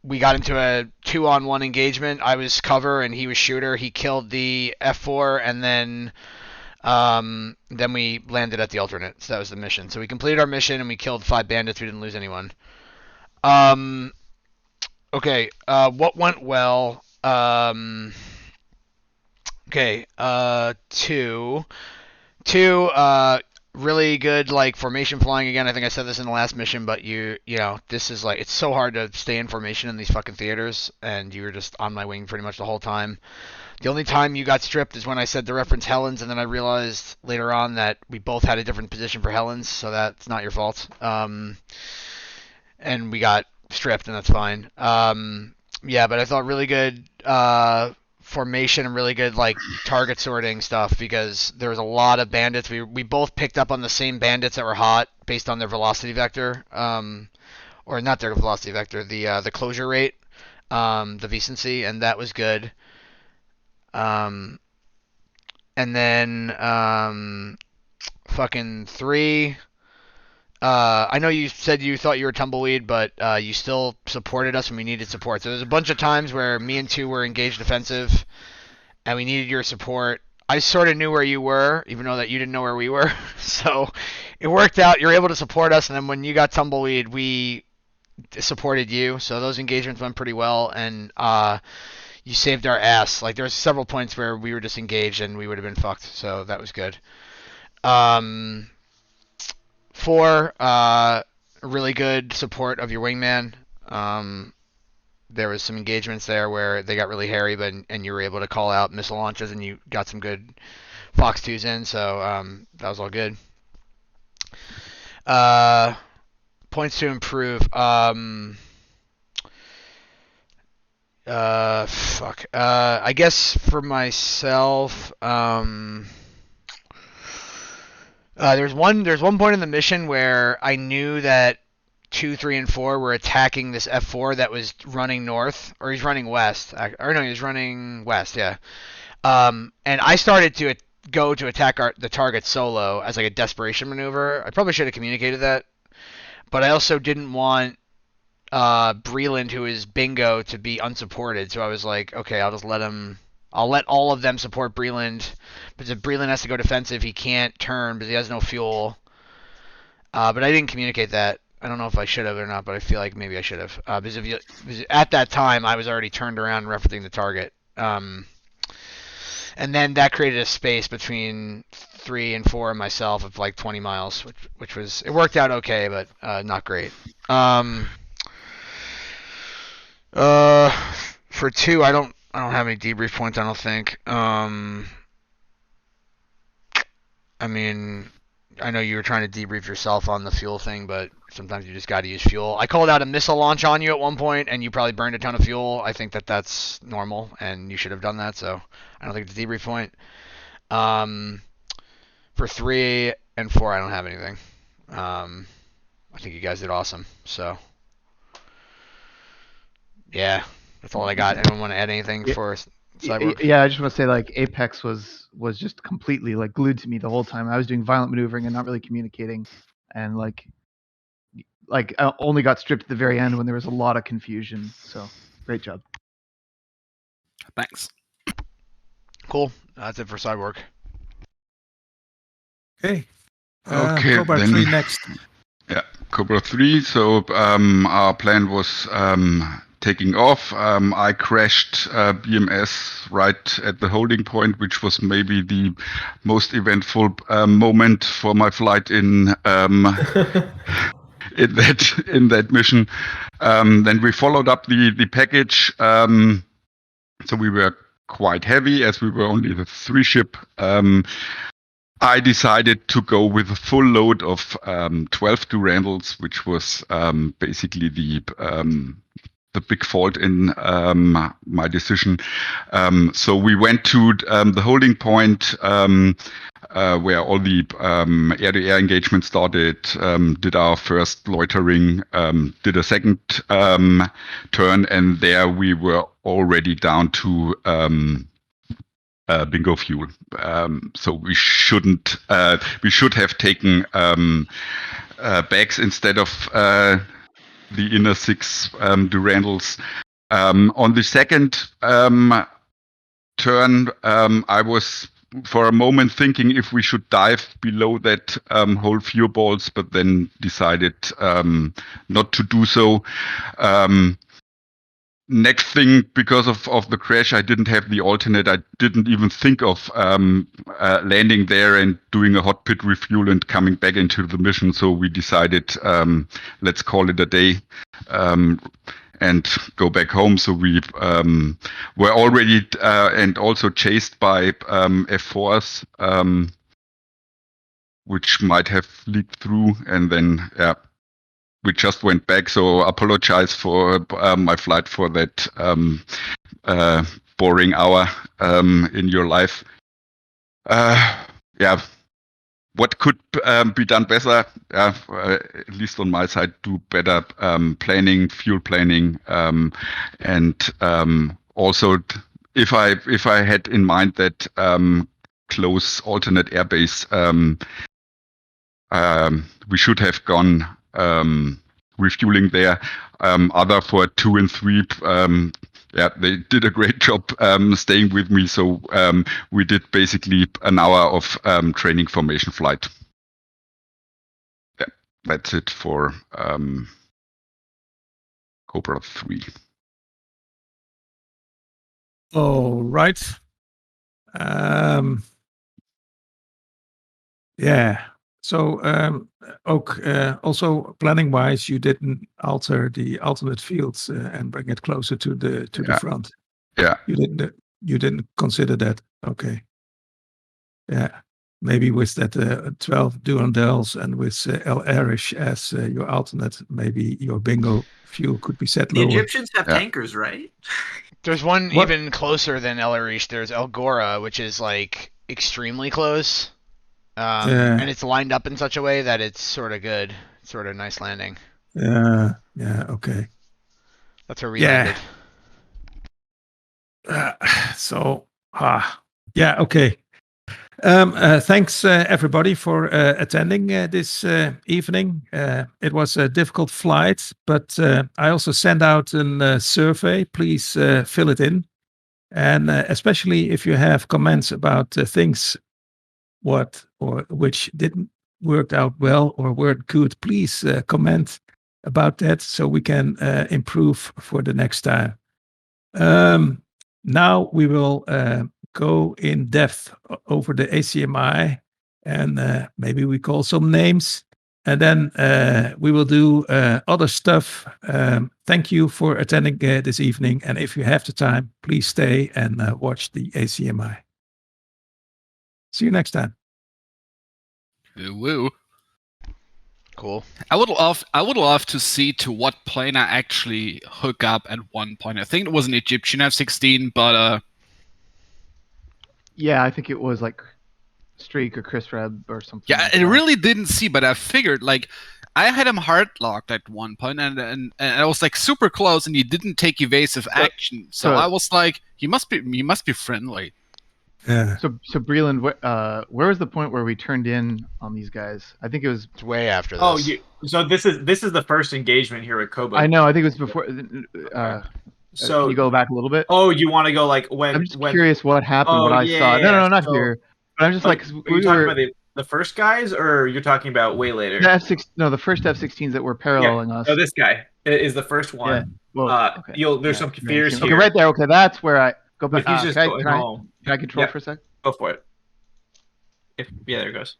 We got into a 2-on-1 engagement. I was cover and he was shooter. He killed the F4, and then we landed at the alternate. So that was the mission. So we completed our mission and we killed 5 bandits. We didn't lose anyone. Okay. What went well? Okay. 2. Really good, like, formation flying again. I think I said this in the last mission, but this is like, it's so hard to stay in formation in these fucking theaters, and you were just on my wing pretty much the whole time. The only time you got stripped is when I said to reference Helens, and then I realized later on that we both had a different position for Helens, so that's not your fault. And we got stripped, and that's fine. Yeah, but I thought really good formation and really good like target sorting stuff, because there was a lot of bandits. We both picked up on the same bandits that were hot based on their velocity vector, or not their velocity vector, the closure rate, the vicency, and that was good. And then fucking 3. I know you said you thought you were tumbleweed, but you still supported us when we needed support. So there's a bunch of times where me and 2 were engaged defensive, and we needed your support. I sort of knew where you were, even though that you didn't know where we were. So it worked out. You were able to support us, and then when you got tumbleweed, we supported you. So those engagements went pretty well, and you saved our ass. Like, there was several points where we were disengaged and we would have been fucked. So that was good. 4, really good support of your wingman. There was some engagements there where they got really hairy, and you were able to call out missile launches, and you got some good Fox 2s in, so that was all good. Points to improve. I guess for myself, there's one point in the mission where I knew that 2, 3, and 4 were attacking this F4 that was running north, or he's running west. Or no, he was running west, yeah. And I started to go to attack the target solo as like a desperation maneuver. I probably should have communicated that, but I also didn't want Breland, who is Bingo, to be unsupported. So I was like, okay, I'll just let him. I'll let all of them support Breland, but if Breland has to go defensive, he can't turn because he has no fuel. But I didn't communicate that. I don't know if I should have or not, but I feel like maybe I should have. Because at that time, I was already turned around referencing the target. And then that created a space between 3 and 4 and myself of like 20 miles, which was, it worked out okay, but not great. For 2, I don't have any debrief points. I don't think. I mean, I know you were trying to debrief yourself on the fuel thing, but sometimes you just got to use fuel. I called out a missile launch on you at one point, and you probably burned a ton of fuel. I think that's normal, and you should have done that, so I don't think it's a debrief point. For 3 and 4, I don't have anything. I think you guys did awesome, so yeah, that's all I got. Anyone want to add anything for Cyborg? Yeah, I just want to say, like, Apex was just completely like glued to me the whole time. I was doing violent maneuvering and not really communicating, and like I only got stripped at the very end when there was a lot of confusion. So great job. Thanks. Cool. That's it for Cyborg. Okay. Okay, Cobra then 3 next. Yeah, Cobra 3. So our plan was taking off. I crashed BMS right at the holding point, which was maybe the most eventful moment for my flight in in that mission. Then we followed up the package. So we were quite heavy as we were only the 3 ship. I decided to go with a full load of 12 Durandals, which was basically the big fault in my decision. So we went to the holding point where all the air-to-air engagement started, did our first loitering, did a second turn, and there we were already down to bingo fuel. So we shouldn't. We should have taken bags instead of the inner 6 Durandals. On the second turn, I was for a moment thinking if we should dive below that whole fuel balls, but then decided not to do so. Next thing, because of the crash, I didn't have the alternate. I didn't even think of landing there and doing a hot pit refuel and coming back into the mission. So we decided, let's call it a day and go back home. So we were already and also chased by F4s, which might have leaked through, and then we just went back, so apologize for my flight for that boring hour in your life. What could be done better? At least on my side, do better planning, fuel planning, and also if I had in mind that close alternate airbase, we should have gone refueling there. Other for 2 and 3, they did a great job staying with me. So we did basically an hour of training formation flight. Yeah, that's it for Cobra 3. All right. Yeah. So, Oak, also planning-wise, you didn't alter the alternate fields and bring it closer to the front. Yeah. You didn't consider that. Okay. Yeah. Maybe with that 12 Durandals and with El Arish as your alternate, maybe your bingo fuel could be set The lower. Egyptians have tankers, right? There's one even closer than El Arish. There's El Gora, which is like extremely close. And it's lined up in such a way that it's sort of good, sort of nice landing. Yeah, okay. That's where we landed. Yeah, okay. Thanks, everybody, for attending this evening. It was a difficult flight, but I also sent out a survey. Please fill it in. And especially if you have comments about things which didn't work out well or weren't good, please comment about that so we can improve for the next time. Now we will go in depth over the ACMI and maybe we call some names and then we will do other stuff. Thank you for attending this evening. And if you have the time, please stay and watch the ACMI. See you next time. Woo. Cool. I would love to see to what plane I actually hook up at one point. I think it was an Egyptian F-16, but yeah, I think it was like Streak or Chris Reb or something. Yeah, like I that. really didn't see, but I figured like I had him hard locked at one point, and I was like super close, and he didn't take evasive action. So I was like, he must be friendly. Yeah. So Breland, where was the point where we turned in on these guys? I think it was way after this. Oh, so this is the first engagement here at Koba. I know. I think it was before. So can you go back a little bit? Oh, you want to go like when? I'm just curious what happened. Oh, what I saw. No, not so, here. But I'm just like, are you talking about the first guys, or you're talking about way later? The F6. No, the first F-16s that were paralleling us. So this guy is the first one. Yeah. Well, okay. There's some fears here. Okay, right there. Okay, that's where I go back. He's just going home. Can I control for a sec? Go for it. There it goes.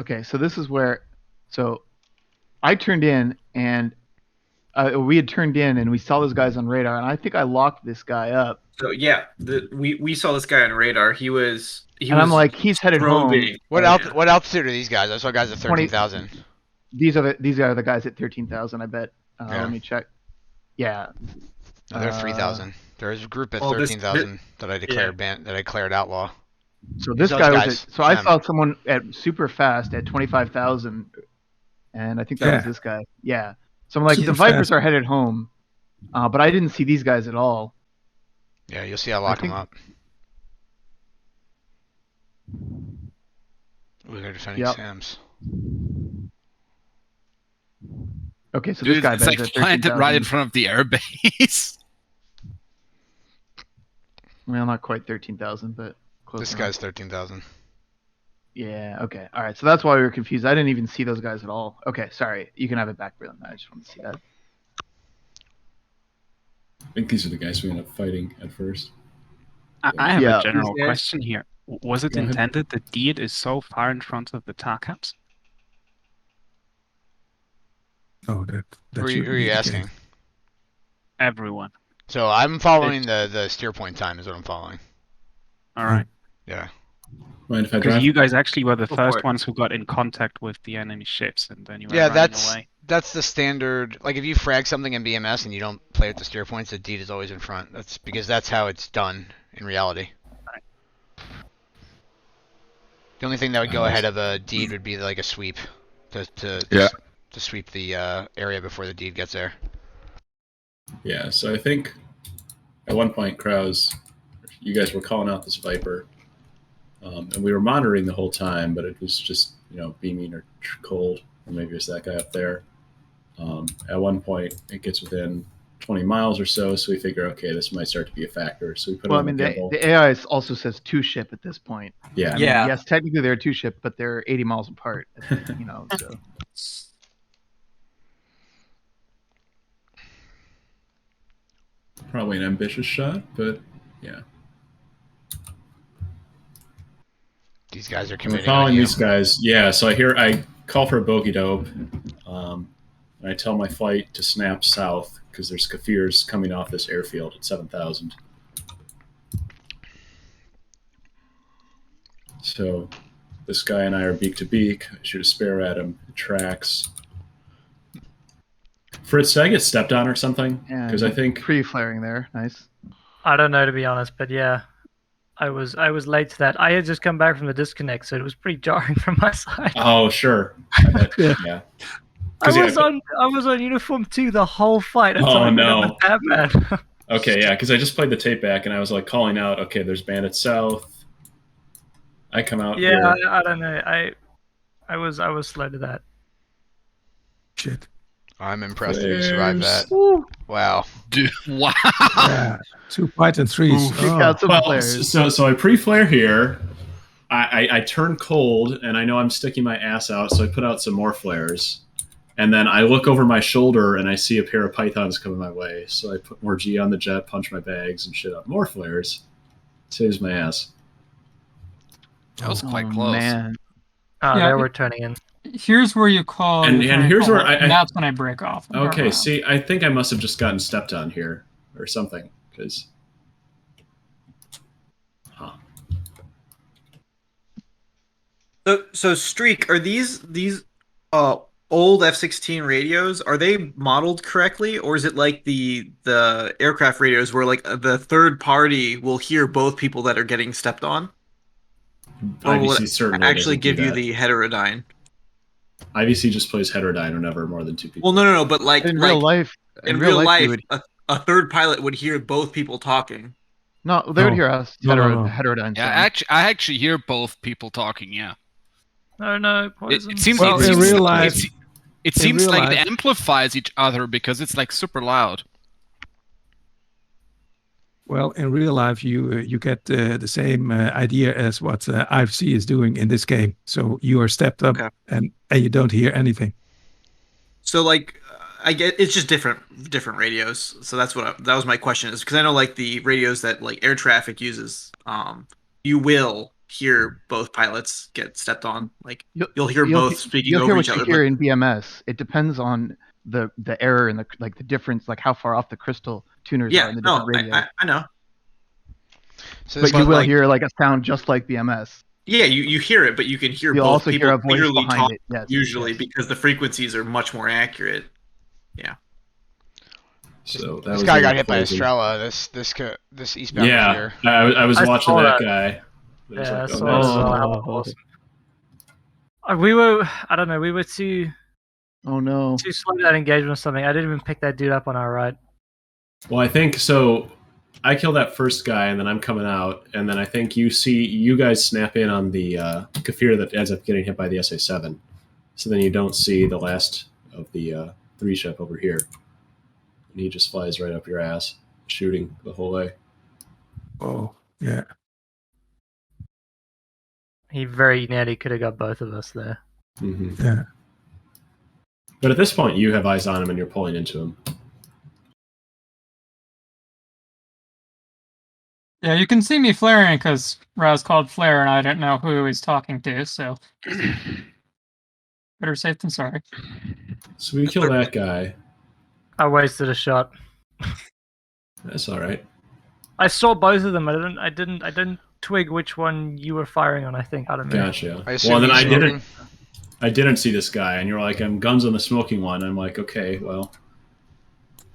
Okay, so this is where, so I turned in and we had turned in and we saw those guys on radar and I think I locked this guy up. So yeah, we saw this guy on radar. He was. I'm like, he's headed home. What altitude are these guys? I saw guys at 13,000. These are the guys at 13,000. I bet. Yeah. Let me check. Yeah. No, they're 3,000. There's a group at 13,000 that I declared that I declared outlaw. So this guy was. So I saw someone at super fast at 25,000, and I think that was this guy. Yeah. So I'm like, the Vipers are headed home, but I didn't see these guys at all. Yeah, you'll see I lock them up. Ooh, they're defending Sams. Okay, so Dude, this guy it's like planted right in front of the airbase. Well, not quite 13,000, but close. This guy's 13,000. Yeah. Okay. All right. So that's why we were confused. I didn't even see those guys at all. Okay. Sorry. You can have it back, Breland. I just want to see that. I think these are the guys we end up fighting at first. I have a general question here. Was it intended that Deed is so far in front of the TACAPs? Oh, that who are you asking? Everyone. So I'm following the steer point time is what I'm following. All right. Yeah. Mind if I Because drive? you guys actually were the first ones who got in contact with the enemy ships, and then you were running away. That's the standard. Like if you frag something in BMS and you don't play with the steer points, the deed is always in front. That's because that's how it's done in reality. Right. The only thing that would go ahead of a deed would be like a sweep to sweep the area before the deed gets there. Yeah, so I think at one point, Kraus, you guys were calling out this Viper, and we were monitoring the whole time, but it was just, beaming or cold, or maybe it's that guy up there. At one point, it gets within 20 miles or so, so we figure, okay, this might start to be a factor. So we put it on the gimbal. The AI also says 2-ship at this point. Yeah. Yes, technically they're 2-ship, but they're 80 miles apart. So. Probably an ambitious shot, but yeah. These guys are committing. We're following these guys. Yeah, so I call for a bogey dope, and I tell my flight to snap south because there's Kafirs coming off this airfield at 7,000. So this guy and I are beak to beak. I shoot a spare at him. It tracks. Fritz, did I get stepped on or something? Because I think pre-flaring there. Nice. I don't know, to be honest, but yeah, I was late to that. I had just come back from the disconnect, so it was pretty jarring from my side. Oh, sure. Yeah. I was on uniform 2 the whole fight. Oh no. That bad. Okay, yeah, because I just played the tape back and I was like calling out, okay, there's bandits south, I come out Yeah, here. I don't know. I was slow to that. Shit. I'm impressed that you survived that. Wow. Dude, wow. Yeah. 2 Python 3s. So I pre-flare here. I turn cold, and I know I'm sticking my ass out, so I put out some more flares. And then I look over my shoulder, and I see a pair of pythons coming my way. So I put more G on the jet, punch my bags, and shit up. More flares. Saves my ass. That was quite close. Man. Oh, Yeah, there we're turning in. Here's where you call. And here's where and that's when I break off. and turn Okay, around. see, I think I must have just gotten stepped on here or something, because. So Streak, are these old F-16 radios? Are they modeled correctly, or is it like the aircraft radios where like the third party will hear both people that are getting stepped on? Or will IVC it certainly actually doesn't do give you that. the heterodyne? IVC just plays heterodyne or never more than two people. Well, no, but like In real life, in real life, you would... a third pilot would hear both people talking. No, they would hear us heterodyne. Yeah, I actually hear both people talking. Yeah. No, poison. It seems. Well, in real life, it seems like it life- amplifies each other because it's like super loud. Well, in real life, you get the same idea as what IFC is doing in this game. So you are stepped up and you don't hear anything. So like, I get it's just different radios. So that's that was my question, is because I know like the radios that like air traffic uses, you will hear both pilots get stepped on. Like you'll hear both speaking over each other. You'll hear what you hear in BMS. It depends on the error and the difference, like how far off the crystal tuners are in the different radios. I know. So but you will hear like a sound just like BMS. Yeah, you hear it, but you can hear You'll both also people hear a voice clearly behind talk it. Yes, usually because the frequencies are much more accurate. Yeah. So this guy got hit by Estrella. This eastbound here. I was watching that guy. Yeah, we were. I don't know. We were too. Oh no. Too slow to that engagement or something. I didn't even pick that dude up on our right. Well, I think so. I kill that first guy, and then I'm coming out, and then I think you guys snap in on the Kafir that ends up getting hit by the SA-7. So then you don't see the last of the 3-ship over here. And he just flies right up your ass, shooting the whole way. Oh, yeah. He very nearly could have got both of us there. Mm-hmm. Yeah. But at this point, you have eyes on him, and you're pulling into him. Yeah, you can see me flaring because Raz called flare and I didn't know who he was talking to, so better safe than sorry. So we kill that guy. I wasted a shot. That's all right. I saw both of them. I didn't twig which one you were firing on. I think I don't know. Gotcha. Well, then I didn't see this guy, and you're like, I'm guns on the smoking one. I'm like, okay, well,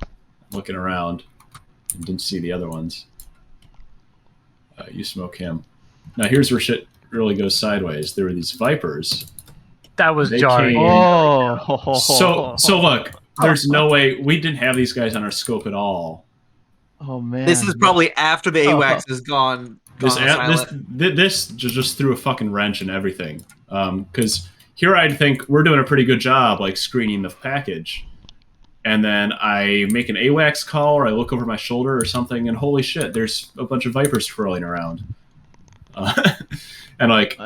I'm looking around, and didn't see the other ones. You smoke him. Now here's where shit really goes sideways. There were these Vipers. That was jarring. So look, there's no way we didn't have these guys on our scope at all. Oh man. This is probably after the AWACS has gone This just threw a fucking wrench in everything. Because here I think we're doing a pretty good job, like screening the package. And then I make an AWACS call, or I look over my shoulder or something, and holy shit, there's a bunch of Vipers twirling around. And like...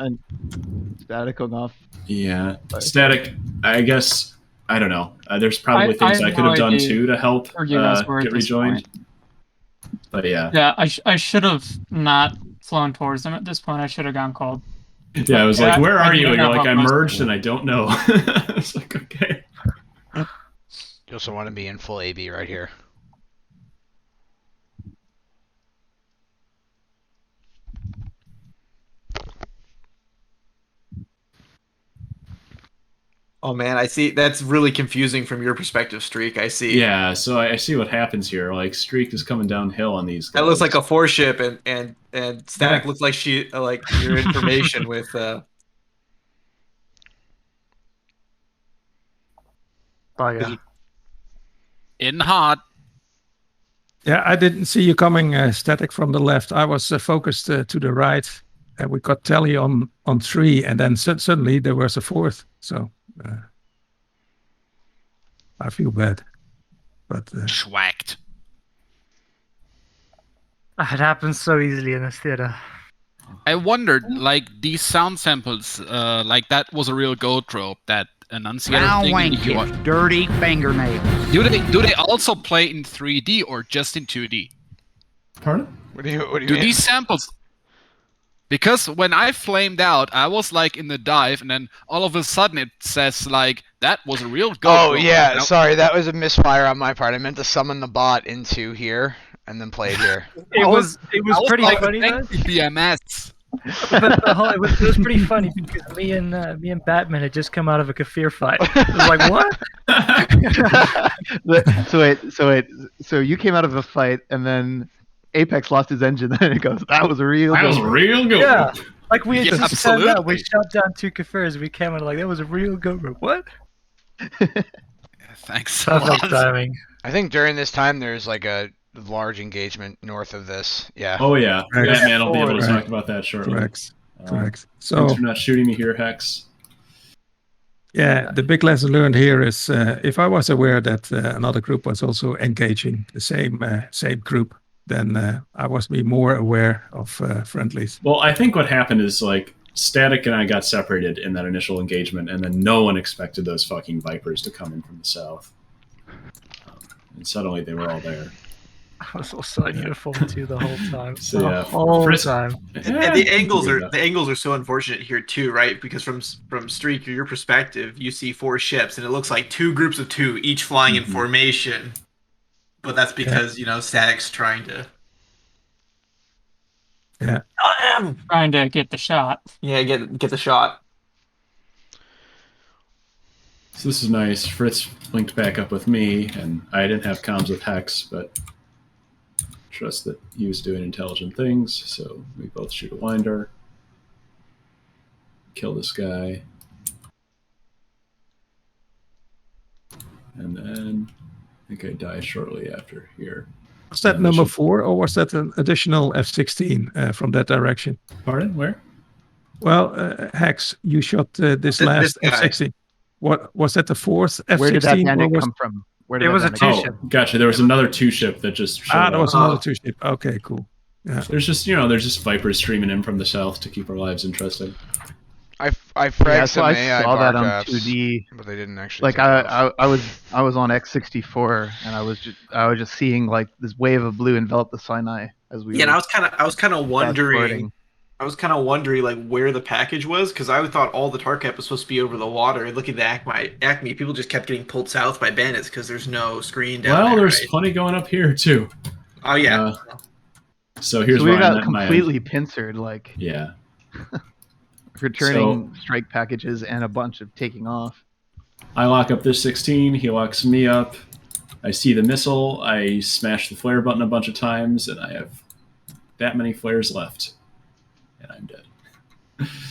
Static enough. Yeah. Static, I guess, I don't know. There's probably things I could have done too to help get rejoined. But yeah. Yeah, I should have not flown towards them at this point. I should have gone cold. Yeah, I was like, where are you? And you're like, I merged and I don't know. I was like, okay. You also want to be in full AB right here. Oh man, I see. That's really confusing from your perspective, Streak. I see. Yeah, so I see what happens here. Like Streak is coming downhill on these guys. That looks like a 4-ship, and Static looks like she like your information with. In hot. Yeah, I didn't see you coming, Static, from the left. I was focused to the right, and we got tally on 3, and then suddenly there was a 4th. So I feel bad, but schwacked. It happens so easily in this theater. I wondered, like, these sound samples, like that was a real goat rope, that enunciator thing. Dirty fingernails. Do they also play in 3D or just in 2D? Pardon? What do you mean? These samples? Because when I flamed out, I was like in the dive, and then all of a sudden it says like that was a real goat. Oh yeah, sorry, that was a misfire on my part. I meant to summon the bot into here and then play it here. It was pretty like, funny though. BMS. But it was pretty funny because me and Batman had just come out of a kefir fight. It was like, what? So you came out of a fight and then Apex lost his engine, and it goes, that was a real good. Yeah, like we had Yeah, just turned up, we absolutely. shot down 2 kefirs, we came out like, that was a real goat rope. What? Thanks. Perfect timing. I think during this time there's like a large engagement north of this. Yeah. Oh yeah, Correct. Batman will be able to Correct. talk about that shortly. Correct. So Thanks for not shooting me here, Hex. yeah, the big lesson learned here is if I was aware that another group was also engaging the same group, then I was be more aware of friendlies. Well, I think what happened is like Static and I got separated in that initial engagement, and then no one expected those fucking Vipers to come in from the south. And suddenly they were all there. I was also in uniform too the whole time. So, the yeah, whole Fris- time. And the angles are so unfortunate here too, right? Because from Streak, your perspective, you see 4 ships, and it looks like 2 groups of 2, each flying in formation. But that's because Static's trying to. Yeah. Trying to get the shot. Yeah, get the shot. So this is nice. Fritz linked back up with me, and I didn't have comms with Hex, but trust that he was doing intelligent things, so we both shoot a winder. Kill this guy. And then I think I die shortly after here. Was that number 4, or was that an additional F-16 from that direction? Pardon? Where? Well, Hex, you shot this last guy. F-16. What was that? The 4th F-16? Where did that bandit or was- come from? Where did It that was a bandit come 2-ship. Oh, gotcha. There was another 2-ship that just showed there up. was another 2-ship. Okay, cool. Yeah. There's just Vipers streaming in from the south to keep our lives interesting. I Yeah, fragged so some I AI saw that on bar caps, 2D. but they didn't actually. Like take off. I was on X64, and I was just seeing like this wave of blue envelop the Sinai as we. Yeah, and were I was kind of wondering. fast-forwarding. I was kind of wondering like where the package was because I thought all the Tarkap was supposed to be over the water. And looking at Acme, people just kept getting pulled south by bandits because there's no screen down Well, there. there's right? plenty going up here too. Oh yeah. So here's So we where I'm got at my end. completely pincered, like Yeah. returning strike packages and a bunch of taking off. I lock up this 16. He locks me up. I see the missile. I smash the flare button a bunch of times, and I have that many flares left, and I'm dead.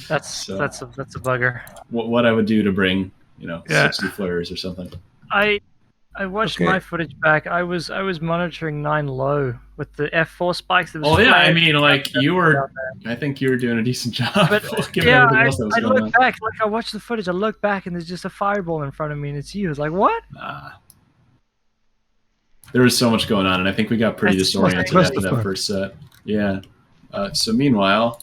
That's So- that's a bugger. What I would do to bring, Yeah. 60 flares or something. I watched Okay. my footage back. I was monitoring 9 low with the F4 spikes. That was Oh yeah, I flagged. mean, like you were. I think you were doing a decent job. But given yeah, everything else that was I going look on. back, like I watched the footage. I look back, and there's just a fireball in front of me, and it's you. It's like, what? There was so much going on, and I think we got pretty That's disoriented clusterfuck. after that first set. Yeah. So meanwhile,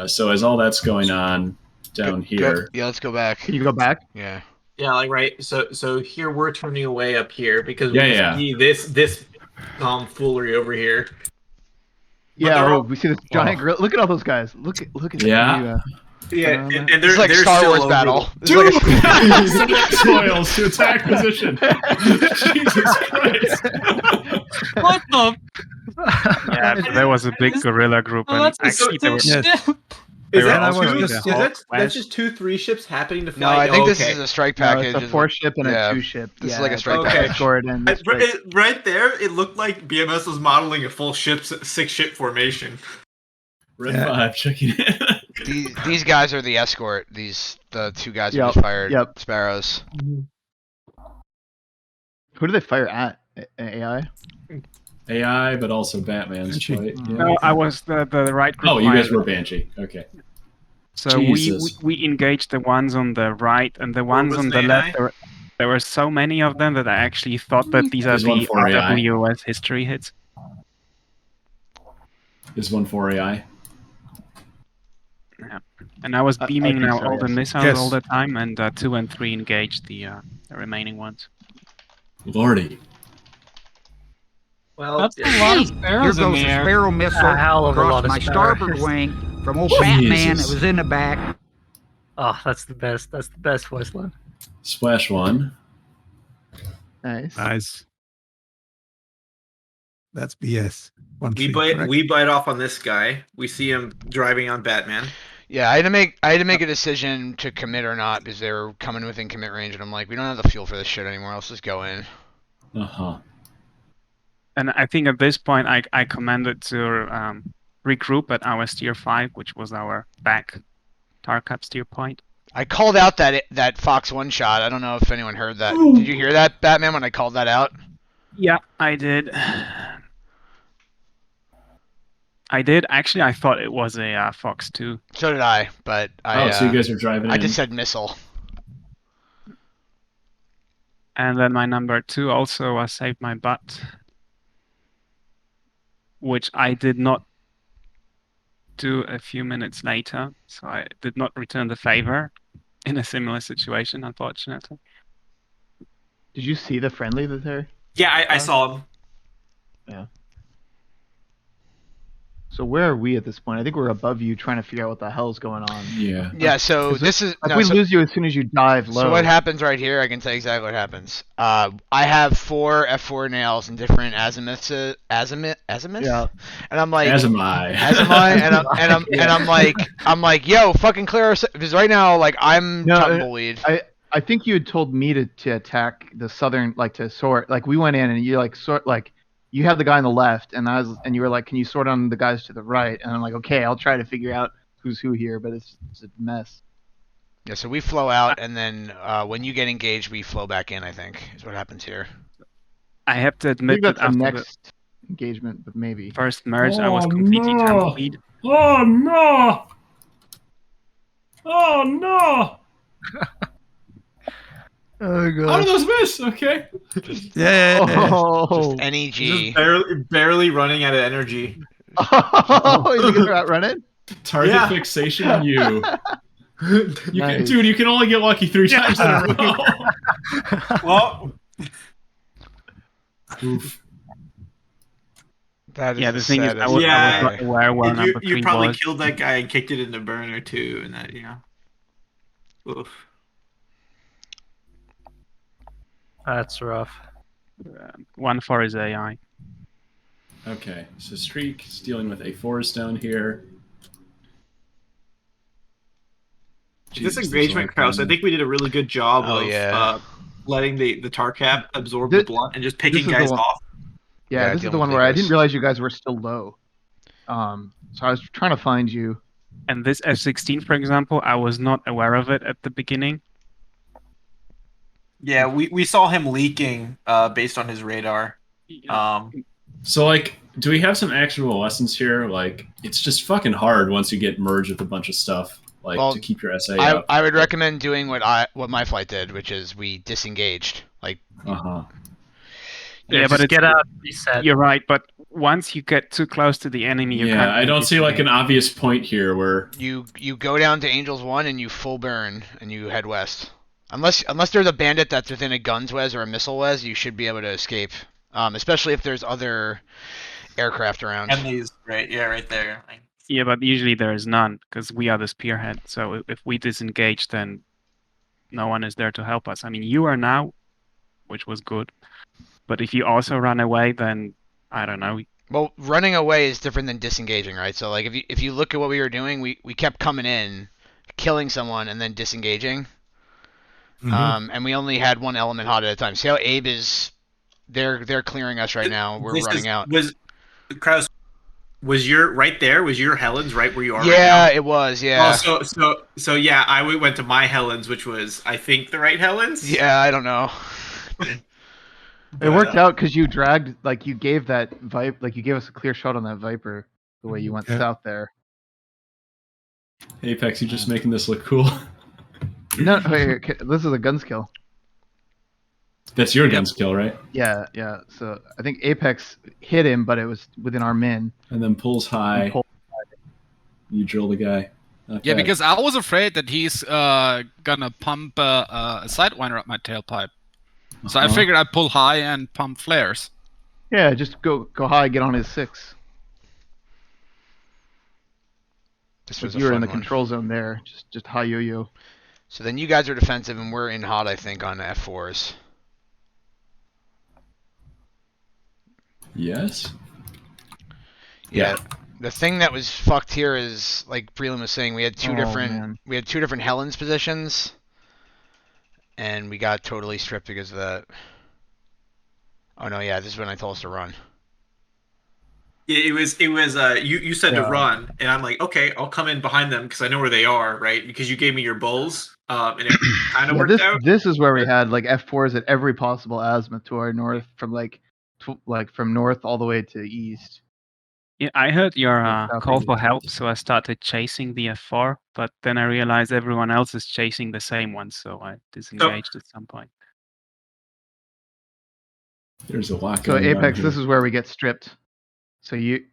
so as all that's going on down here, Yeah, let's go back. Can you go back? Yeah. Yeah, like right. So here we're turning away up here because Yeah, we see this tomfoolery over here. Yeah, we see this giant gorilla. Look at all those guys. Look at Yeah. you, Yeah, and they're It's like they're Star still Wars over battle. the- It's like Select soils to attack position. Jesus Christ! What the? Yeah, but there was a big gorilla group, Oh, and that's a actually they were. Yes. They Is were that also two? in Is the whole that, west. that's just 2 3-ships happening to No, fly? I think Oh, this okay. is a strike No, package. it's a 4-ship and Yeah. a 2-ship. This is Yeah, like a it's strike all package. escort and strike. Right there, it looked like BMS was modeling a full 6-ship formation. Red Yeah. 5 checking in. These guys are the escort. The 2 guys who Yep, just fired yep. sparrows. Who do they fire at? AI? AI, but also Batman's Banshee. flight. Yeah. No, I was the right group. Oh, you guys pilot. were Banshee. Okay. So Jesus. we engaged the ones on the right and the ones was on the the left. AI? There were so many of them that I actually thought that these are There's one the for AI. RWS history hits. Is 1 for AI? Yeah. And I was beaming think now so, all the yes. missiles all the time, and 2 and 3 engaged the remaining ones. Lordy. Well, That's a lot of here sparrows in goes the a air. sparrow missile A hell of a across lot of my sparrows. starboard wing from old Jesus. Batman that was in the back. Oh, that's the best. That's the best voice line. Splash 1. Nice. Nice. That's BS. We bite off on this guy. We see him driving on Batman. Yeah, I had to make a decision to commit or not because they were coming within commit range, and I'm like, we don't have the fuel for this shit anymore. Let's just go in. Uh-huh. And I think at this point I commanded to regroup at our steer 5, which was our back Tarkap steer point. I called out that Fox 1 shot. I don't know if anyone heard that. Did you hear that, Batman, when I called that out? Yeah, I did. Actually, I thought it was a Fox 2. So did I, but so you guys are driving I in. just said missile. And then my number 2 also saved my butt, which I did not do a few minutes later. So I did not return the favor in a similar situation, unfortunately. Did you see the friendly that there? Yeah, I saw him. Yeah. So where are we at this point? I think we're above you, trying to figure out what the hell's going on. Yeah. Yeah. So this is. If we lose you as soon as you dive low. So what happens right here? I can tell you exactly what happens. I have 4 F4 nails in different azimuths. Yeah. And I'm like. Azimi. And I'm like, yo, fucking clear our because right now, like, I'm tumbleweed. I think you had told me to attack the southern, like to sort. Like we went in and you like sort like. You have the guy on the left, and you were like, "Can you sort on the guys to the right?" And I'm like, "Okay, I'll try to figure out who's who here," but it's a mess. Yeah, so we flow out, and then when you get engaged, we flow back in. I think is what happens here. I have to admit that's that the after next engagement, but maybe first merge, I was completely tumbleweed. Oh no! Oh no! Oh god! How do those miss? Okay. Yeah. Oh. Just NEG. Just barely running out of energy. Oh, you think they're outrunning? Target fixation, you. Dude, you can only get lucky 3 times in a row. Well. Oof. That is the thing is, I was not aware where number 3 you probably was. killed that guy and kicked it into burner too, and that Oof. That's rough. 1 for his AI. Okay, so Streak is dealing with A4s down here. This engagement, Kraus, I think we did a really good job of letting the Tarkap absorb the blunt and just picking guys off. Yeah, this is the one where I didn't realize you guys were still low. So I was trying to find you. And this F-16, for example, I was not aware of it at the beginning. Yeah, we saw him leaking based on his radar. So, like, do we have some actual lessons here? Like, it's just fucking hard once you get merged with a bunch of stuff, like, to keep your SA up. I would recommend doing what my flight did, which is we disengaged. Like, Yeah, but it's get out, reset. You're right, but once you get too close to the enemy, you can't. I don't see like an obvious point here where you go down to Angels 1 and you full burn and you head west. Unless there's a bandit that's within a guns wes or a missile wes, you should be able to escape. Especially if there's other aircraft around. And these, right there. Yeah, but usually there is none because we are the spearhead. So if we disengage, then no one is there to help us. I mean, you are now, which was good. But if you also run away, then I don't know. Well, running away is different than disengaging, right? So like if you look at what we were doing, we kept coming in, killing someone, and then disengaging. Mm-hmm. And we only had one element hot at a time. See how Abe is? They're clearing us right now. We're running out. Kraus, was your right there? Was your Helens right where you are? Yeah, right now? it was. Yeah. Oh, so yeah, I went to my Helens, which was I think the right Helens. Yeah, I don't know. It worked out because you dragged, like you gave that Viper, like you gave us a clear shot on that Viper the way you went south there. Apex, you're just making this look cool. No, wait, this is a gun skill. That's your gun skill, right? Yeah. So I think Apex hit him, but it was within our min. And then pulls high. You drill the guy. Yeah, because I was afraid that he's gonna pump a sidewinder up my tailpipe. So I figured I'd pull high and pump flares. Yeah, just go high, get on his 6. This was you were in the one. control zone there, just high yo-yo. So then you guys are defensive, and we're in hot, I think, on F4s. Yes. Yeah. The thing that was fucked here is, like Breland was saying, we had two different Helens positions, and we got totally stripped because of that. Oh no, yeah, this is when I told us to run. Yeah, it was. You said to run, and I'm like, okay, I'll come in behind them because I know where they are, right? Because you gave me your bulls, and it kind of worked out. This is where we had like F4s at every possible azimuth to our north, from from north all the way to east. Yeah, I heard your call for help, so I started chasing the F4, but then I realized everyone else is chasing the same one, so I disengaged at some point. There's a lot So going on Apex, here. this is where we get stripped. So you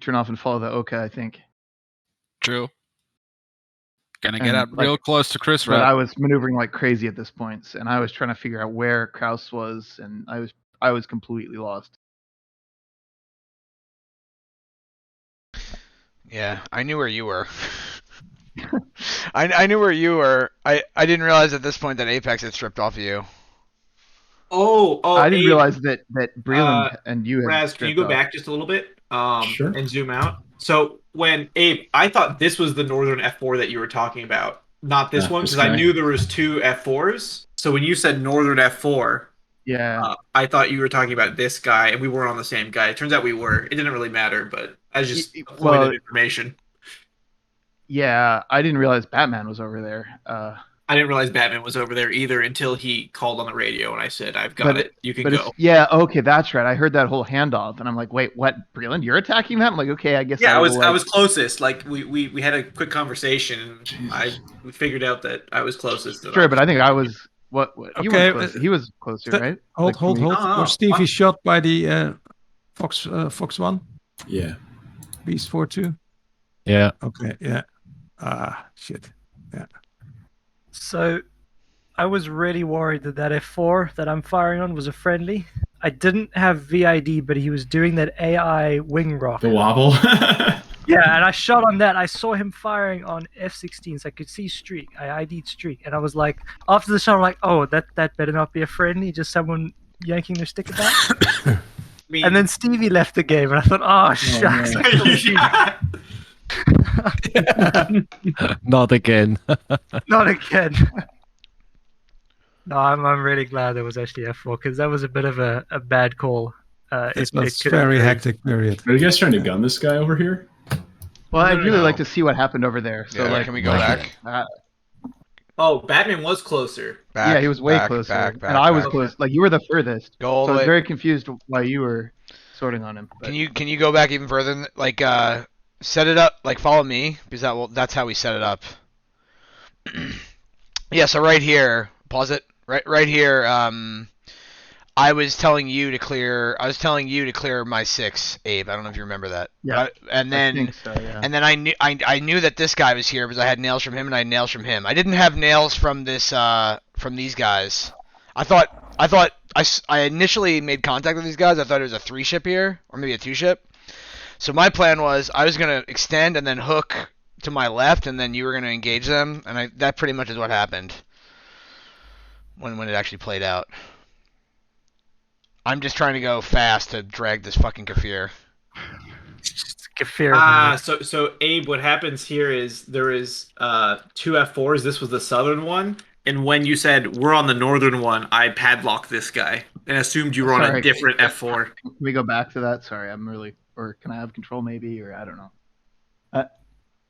turn off and follow the Oka, I think. True. Gonna get up real close to Chris. But I was maneuvering like crazy at this point, and I was trying to figure out where Kraus was, and I was completely lost. Yeah, I knew where you were. I knew where you were. I didn't realize at this point that Apex had stripped off of you. Oh! I didn't realize that Breland and you had Raz, can you go back just a little bit Sure. and zoom out? So when Abe, I thought this was the northern F4 that you were talking about, not this one, because I knew there was 2 F4s. So when you said northern F4, I thought you were talking about this guy, and we weren't on the same guy. It turns out we were. It didn't really matter, but I was just a point of information. Yeah, I didn't realize Batman was over there. I didn't realize Batman was over there either until he called on the radio, and I said, "I've got it. You can go." Yeah, okay, that's right. I heard that whole handoff, and I'm like, "Wait, what? Breland, you're attacking them?" I'm like, "Okay, I guess." Yeah, I was closest. Like we had a quick conversation, and we figured out that I was closest. Sure, but I think I was Okay, he was closer, right? Hold. Was Stevie shot by the Fox 1? Yeah. Beast 4-2? Yeah. Okay, yeah. Shit. Yeah. So, I was really worried that F4 that I'm firing on was a friendly. I didn't have VID, but he was doing that AI wing rock. The wobble? Yeah, and I shot on that. I saw him firing on F-16s. I could see streak. I ID'd streak. And I was like, after the shot, I'm like, oh, that better not be a friendly, just someone yanking their stick about. And then Stevie left the game, and I thought, oh, shucks. Not again. Not again. No, I'm really glad there was actually F4, because that was a bit of a bad call. It was very hectic period. Are you guys trying to gun this guy over here? Well, I'd really like to see what happened over there. So, can we go back? Oh, Batman was closer. Yeah, he was way closer, and I was close. Like you were the furthest. Go all so the I was way. very confused why you were sorting on him. But... Can you go back even further? Like set it up. Like follow me, because that's how we set it up. Yeah. So right here, pause it. Right here. I was telling you to clear my 6, Abe. I don't know if you remember that. Yeah. And then, I think so, yeah. And then I knew that this guy was here because I had nails from him and I had nails from him. I didn't have nails from from these guys. I initially made contact with these guys. I thought it was a 3-ship here, or maybe a 2-ship. So my plan was I was gonna extend and then hook to my left, and then you were gonna engage them, and that pretty much is what happened when it actually played out. I'm just trying to go fast to drag this fucking Kafir. Kafir. So Abe, what happens here is there is 2 F4s. This was the southern one, and when you said we're on the northern one, I padlocked this guy and assumed you were on a different F4. Can we go back to that? Sorry, or can I have control maybe, or I don't know.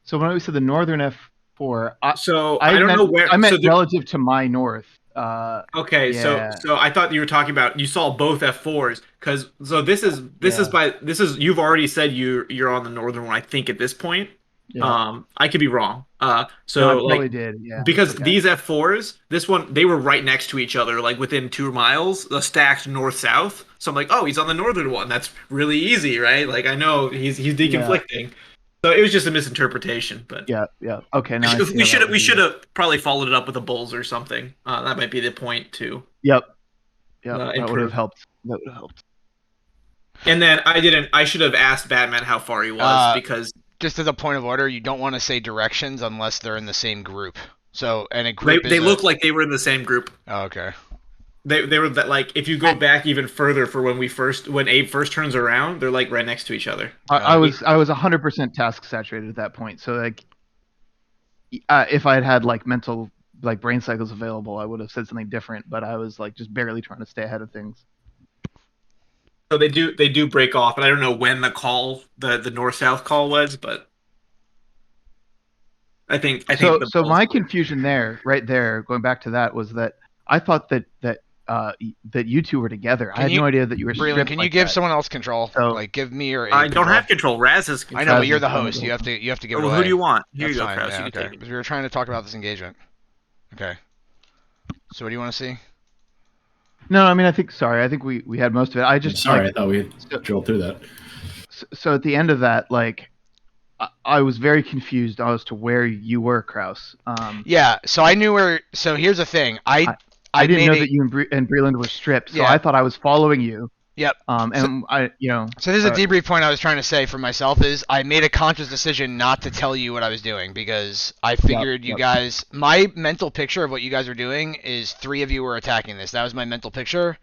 So when we said the northern F4, I don't know where. I meant so relative to my north. Okay, yeah. so I thought you were talking about you saw both F4s because this is you've already said you're on the northern one, I think, at this point. Yeah. I could be wrong. No, So I like probably did. Yeah. because Okay. these F4s, this one they were right next to each other, like within 2 miles, stacked north south. So I'm like, oh, he's on the northern one. That's really easy, right? Like I know he's deconflicting. So it was just a misinterpretation, but Yeah. Okay. Now we should have probably followed it up with a bulls or something. That might be the point too. Yep. That would improve. have helped. That would have helped. And then I should have asked Batman how far he was because just as a point of order, you don't want to say directions unless they're in the same group. So and a group they look like they were in the same group. Oh, okay. They were that like if you go back even further for when Abe first turns around, they're like right next to each other. I was 100% task saturated at that point. So like, if I had had like mental like brain cycles available, I would have said something different. But I was like just barely trying to stay ahead of things. So they do break off, and I don't know when the north south call was, but I think so my confusion there, right there, going back to that, was that I thought that you two were together. I had no idea that you were stripped. Can you give someone else control? Like give me or I don't have control. Raz has control. I know, but you're the host. You have to give it away. Who do you want? Here That's you go, fine. Kraus. Yeah, You can okay. take it. Because we were trying to talk about this engagement. Okay. So what do you want to see? No, I mean I think we had most of it. I just sorry, I thought we had drilled through that. So at the end of that, like, I was very confused as to where you were, Kraus. Yeah, so I knew where. So here's the thing. I didn't know that you and Breland were stripped, so I thought I was following you. Yep. And So this is a debrief point I was trying to say for myself is I made a conscious decision not to tell you what I was doing because I figured you guys. My mental picture of what you guys were doing is 3 of you were attacking this. That was my mental picture,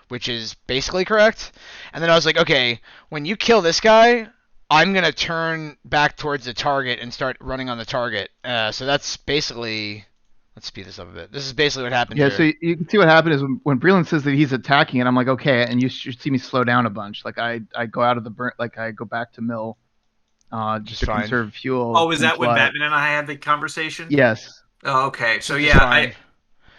which is basically correct. And then I was like, okay, when you kill this guy, I'm gonna turn back towards the target and start running on the target. So that's basically. Let's speed this up a bit. This is basically what happened here. So you can see what happened is when Breland says that he's attacking it, I'm like, okay, and you should see me slow down a bunch. Like I go out of the burn, like I go back to mill, just to conserve fuel. Oh, is that when Batman and I had the conversation? Yes. Oh, okay. So yeah,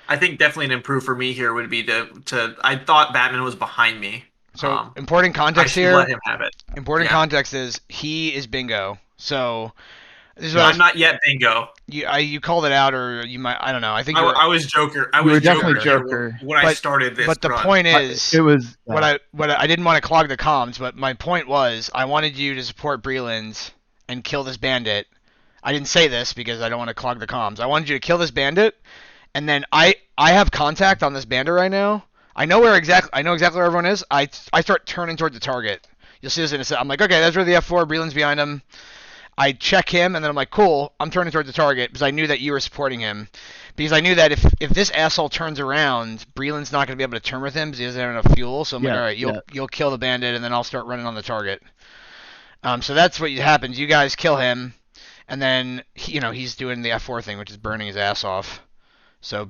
I think definitely an improve for me here would be to I thought Batman was behind me. So important context I should here. let him have it. Important context is he is bingo. So. I'm not yet bingo. You called it out, or you might. I don't know. I think I was Joker. I was definitely Joker when I started this. But the point is, it was what I didn't want to clog the comms. But my point was, I wanted you to support Breland and kill this bandit. I didn't say this because I don't want to clog the comms. I wanted you to kill this bandit, and then I have contact on this bandit right now. I know exactly where everyone is. I start turning toward the target. You'll see this in a second. I'm like, okay, that's where the F4. Breland's behind him. I check him, and then I'm like, cool, I'm turning towards the target, because I knew that you were supporting him. Because I knew that if this asshole turns around, Breland's not going to be able to turn with him, because he doesn't have enough fuel, so I'm like, alright, you'll kill the bandit, and then I'll start running on the target. So that's what happens. You guys kill him, and then, he's doing the F4 thing, which is burning his ass off. So,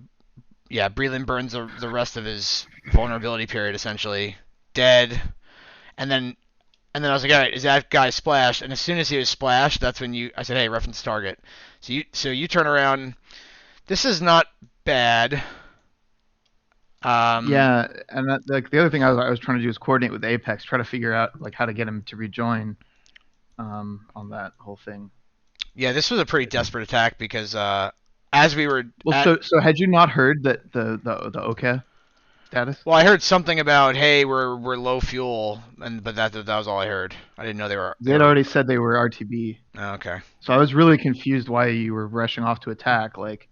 yeah, Breland burns the rest of his vulnerability period, essentially. Dead. And then I was like, all right, is that guy splashed? And as soon as he was splashed, that's when I said, hey, reference target. So you turn around. This is not bad. Yeah, and like the other thing I was trying to do is coordinate with Apex, try to figure out like how to get him to rejoin on that whole thing. Yeah, this was a pretty desperate attack because as we were. So had you not heard that the OK status? Well, I heard something about, hey, we're low fuel, but that was all I heard. I didn't know they were. They had already said they were RTB. Oh, okay. So I was really confused why you were rushing off to attack. Like,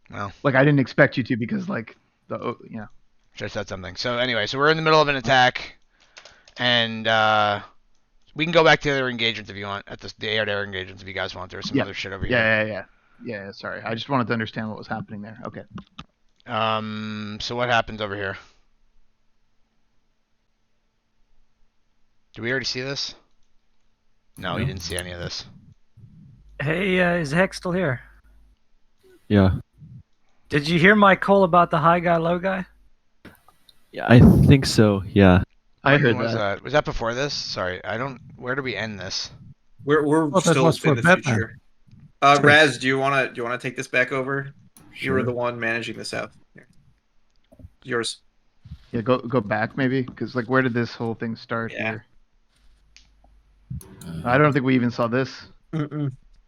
well, like I didn't expect you to because like Should have said something. So anyway, so we're in the middle of an attack, and we can go back to the other engagements if you want, at the air-to-air engagements if you guys want. There's some other shit over here. Yeah. Sorry, I just wanted to understand what was happening there. Okay. So what happens over here? Did we already see this? No, we didn't see any of this. Hey, is Hex still here? Yeah. Did you hear my call about the high guy, low guy? Yeah, I think so. Yeah. I heard that. Was that before this? Sorry, I don't. Where do we end this? We're still in the future. Raz, do you wanna take this back over? You were the one managing the South. Here. Yours. Yeah, go back maybe, because like, where did this whole thing start here? I don't think we even saw this.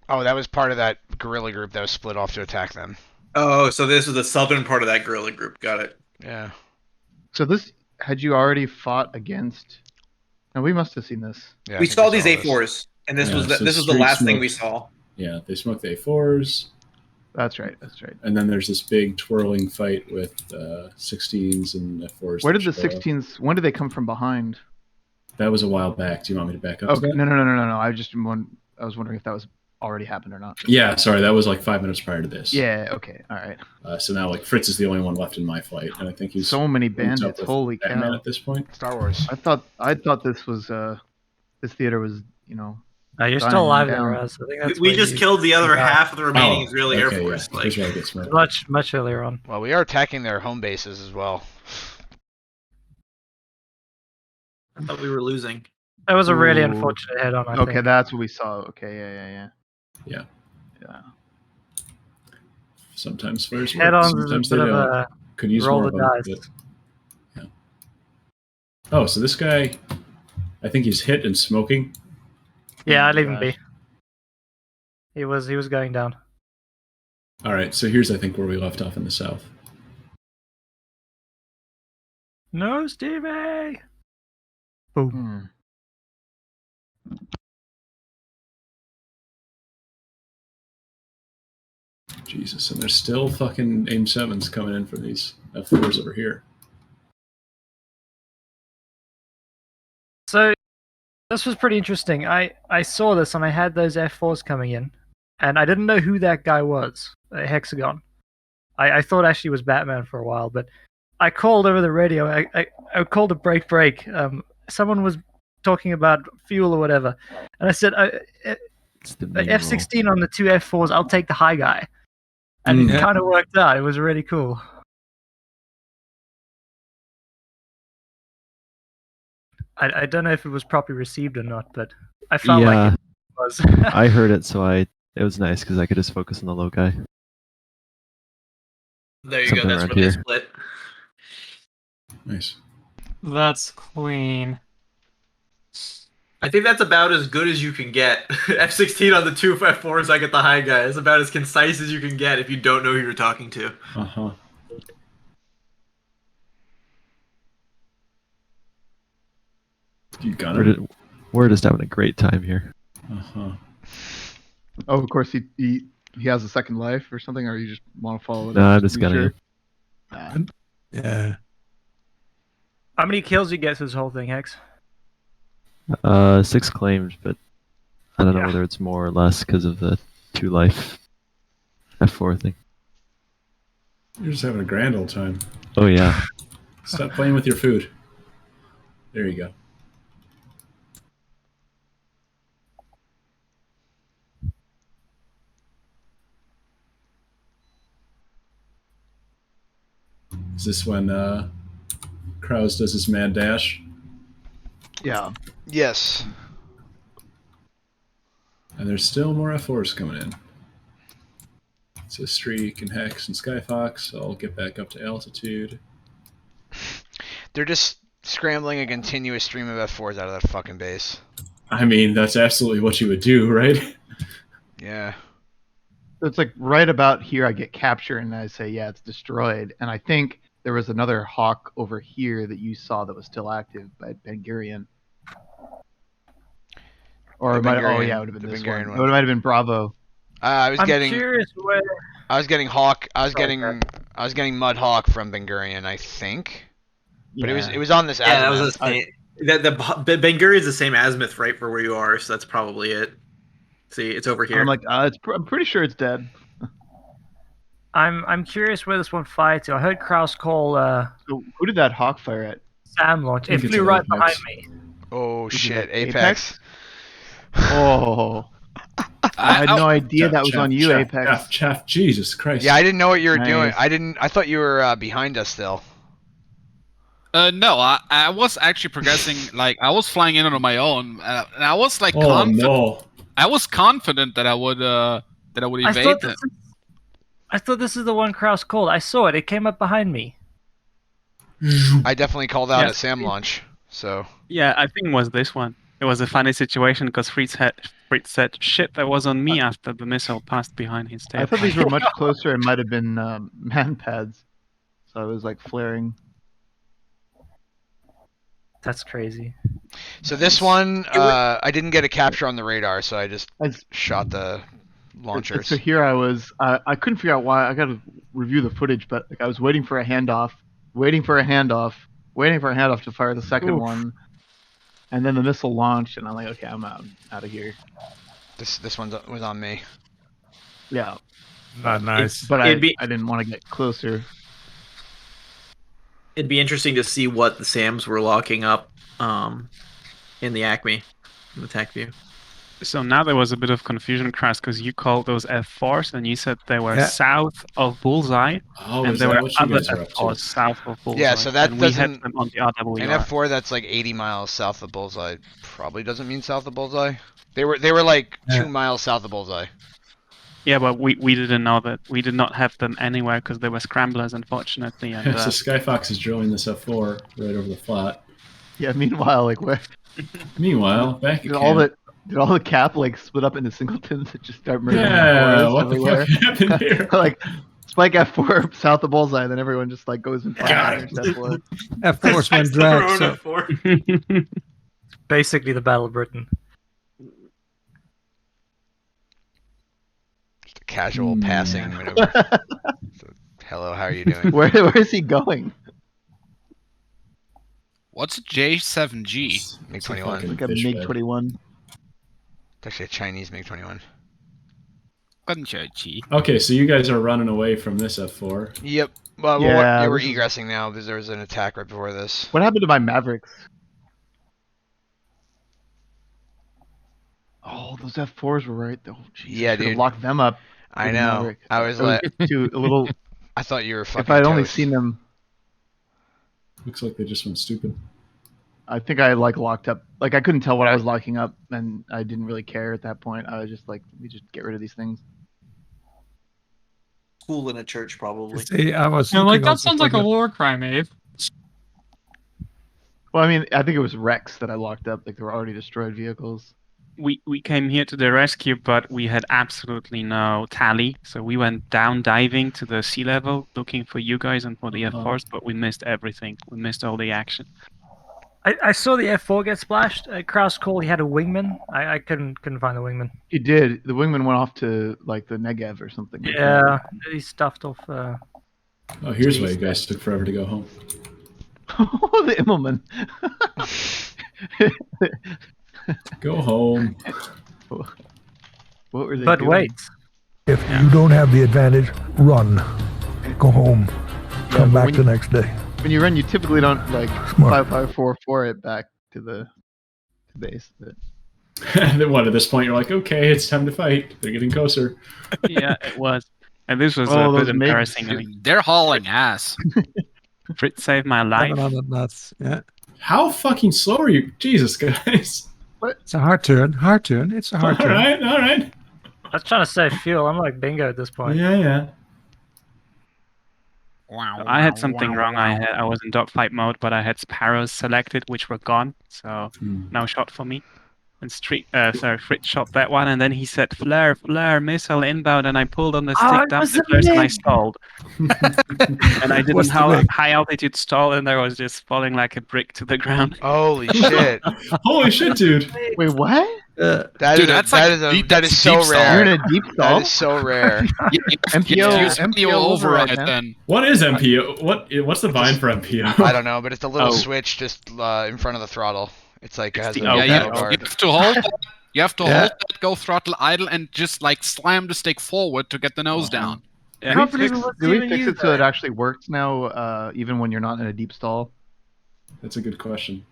Oh, that was part of that guerrilla group that was split off to attack them. Oh, so this was the southern part of that guerrilla group. Got it. Yeah. So this, had you already fought against? No, we must have seen this. Yeah, we saw these A4s, and this was so this was the Street last thing smoked- we saw. Yeah, they smoked the A4s. That's right. That's right. And then there's this big twirling fight with 16s and F4s. Where did the that show up. 16s? When did they come from behind? That was a while back. Do you want me to back up? Okay. to that? No. I was wondering if that was already happened or not. Yeah, sorry, that was like 5 minutes prior to this. Yeah. Okay. All right. So now, like, Fritz is the only one left in my flight, and I think he's So many linked up bandits. with Holy Batman cow! at this point. Star Wars. I thought this was this theater was You're dying still alive down. there, Raz. I think that's We where just you- killed the other you half of the remaining Oh, Israeli Air okay, Force. yeah. Like, Here's where I get smart. much earlier on. Well, we are attacking their home bases as well. I thought we were losing. That was a really Ooh. unfortunate head-on. I Okay, think. that's what we saw. Okay, yeah. Yeah. Yeah. Sometimes flares work, Head-ons is a sometimes they bit of don't. a Could use roll more the of them. dice. But, yeah. Oh, so this guy, I think he's hit and smoking. Yeah, Oh I'd my leave him be. gosh. He was going down. All right, so here's, I think, where we left off in the south. No, Stevie. Boom. Jesus, and there's still fucking AIM-7s coming in from these F4s over here. So this was pretty interesting. I saw this and I had those F4s coming in, and I didn't know who that guy was. Hexagon. I thought actually it was Batman for a while, but I called over the radio. I called a break. Someone was talking about fuel or whatever, and I said, F-16 on the two F4s. I'll take the high guy, and it kind of worked out. It was really cool. I don't know if it was properly received or not, but I felt like it was. I heard it, so it was nice because I could just focus on the low guy. There you Something go. That's around where here. they split. Nice. That's clean. I think that's about as good as you can get. F-16 on the two F4s, I get the high guy. It's about as concise as you can get if you don't know who you're talking to. Uh-huh. You got it. We're just having a great time here. Uh-huh. Oh, of course he has a second life or something, or you just want to follow it? No, up I'm to just be gonna. sure? Yeah. How many kills you get through this whole thing, Hex? 6 claimed, but I don't know whether it's more or less because of the 2 life F4 thing. You're just having a grand old time. Oh yeah. Stop playing with your food. There you go. Is this when Krause does his mad dash? Yeah. Yes. And there's still more F4s coming in. So Streak and Hex and Skyfox all get back up to altitude. They're just scrambling a continuous stream of F4s out of that fucking base. I mean, that's absolutely what you would do, right? Yeah. So it's like right about here I get captured and I say, yeah, it's destroyed. And I think there was another Hawk over here that you saw that was still active by Ben Gurion. Or The it might Ben Gurion- it would have been the this Ben Gurion one. one. It might have been Bravo. I was I'm getting curious where. I was getting Hawk. I was Sorry, getting Mud Hawk from Ben Gurion, I think. But Yeah. it was on this Yeah, that azimuth. was the same. The Ben Gurion's the same azimuth right for where you are, so that's probably it. See, it's over here. I'm like, I'm pretty sure it's dead. I'm curious where this one fired to. I heard Kraus call So who did that Hawk fire at? Sam launch. I It think flew it's right Apex. behind me. Oh shit, it Apex. Oh. I had no idea that was on you, Apex. Chaff, Jesus Christ. Yeah, I didn't know what you were doing. Nice. I thought you were behind us still. No, I was actually progressing. Like I was flying in on my own, and I was like Oh confident. no. I was confident that I would evade them. I thought this is the one Kraus called. I saw it. It came up behind me. I definitely called out a SAM launch. So Yeah, I think it was this one. It was a funny situation because Fritz said, "Shit, that was on me" after the missile passed behind his tail. I thought these were much closer and might have been man pads. So I was like flaring. That's crazy. So this one, I didn't get a capture on the radar, so I just shot the launchers. So here I was. I couldn't figure out why. I got to review the footage, but like I was waiting for a handoff to fire the second one, and then the missile launched, and I'm like, okay, I'm out of here. This one was on me. Yeah. Not nice. But I didn't want to get closer. It'd be interesting to see what the SAMs were locking up in the Acme, in the tech view. So now there was a bit of confusion, Kras, because you called those F4s and you said they were south of Bullseye, and there were other F4s south of Bullseye. Yeah, so that and doesn't. We had them on the RWR. An F4 that's like 80 miles south of Bullseye probably doesn't mean south of Bullseye. They were like 2 miles south of Bullseye. Yeah, but we didn't know that. We did not have them anywhere because they were scramblers, unfortunately. And, So Skyfox is drilling this F4 right over the flat. Yeah. Meanwhile, like where? Meanwhile, back Did at all camp. the cap like split up into singletons that just start murdering Yeah, F4s what everywhere? the fuck happened here? Like spike F4 south of Bullseye, and then everyone just like goes and fires F4. F4s went drag. So. Basically the Battle of Britain. Just a casual passing maneuver. So, hello, how are you doing? Where is he going? What's a J7G? MiG-21. Like a MiG-21. It's actually a Chinese MiG-21. Okay, so you guys are running away from this F4. Yep. Well, Yeah, we're this is- egressing now because there was an attack right before this. What happened to my Mavericks? Oh, those F4s were right. Oh, geez, Yeah, I should have dude. locked them up. I with the know. Maverick. I was It like, a little. I thought you were fucking. If I'd only toast. seen them, Looks like they just went stupid. I think I like locked up. Like I couldn't tell what I was locking up, and I didn't really care at that point. I was just like, we just get rid of these things. School in a church, probably. See, I was No, like looking that also sounds for like a the- war crime, Abe. Well, I mean, I think it was wrecks that I locked up. Like they were already destroyed vehicles. We came here to the rescue, but we had absolutely no tally. So we went down diving to the sea level, looking for you guys and for the F4s, but we missed everything. We missed all the action. I saw the F4 get splashed. Kraus called he had a wingman. I couldn't find the wingman. He did. The wingman went off to like the Negev or something. Yeah, he stuffed off. Oh, here's why you guys took forever to go home. The Immelman. Go home. What were they But doing? wait. If you don't have the advantage, run. Go home. Come back the next day. When you run, you typically don't like Smart. 5.544 it back to the base. But Then what? At this point, you're like, okay, it's time to fight. They're getting closer. Yeah, it was. And this was Oh, a bit those MiGs. embarrassing. I mean, They're hauling ass. Fritz saved my life. 700 knots. Yeah. How fucking slow are you? Jesus, guys. It's a hard turn. Hard turn. It's a hard All turn. right, all right. I was trying to save fuel. I'm like bingo at this point. Yeah. Wow. I had something wrong. I was in dogfight mode, but I had sparrows selected, which were gone. So no shot for me. And Fritz shot that one, and then he said flare, missile inbound, and I pulled on the stick down the flares and I stalled. And I didn't What's the have MiG? high altitude stall, and I was just falling like a brick to the ground. Holy shit! Holy shit, dude. wait, what? That is so rare. You're in a deep stall. That is so rare. MPO override, man. then. What is MPO? What's the bind for MPO? I don't know, but it's a little switch just in front of the throttle. It's like it has a Yeah, metal you have guard. to hold that. You have to Yeah. hold that, go throttle idle, and just like slam the stick forward to get the nose down. Do we fix it so it actually works now, even when you're not in a deep stall? That's a good question.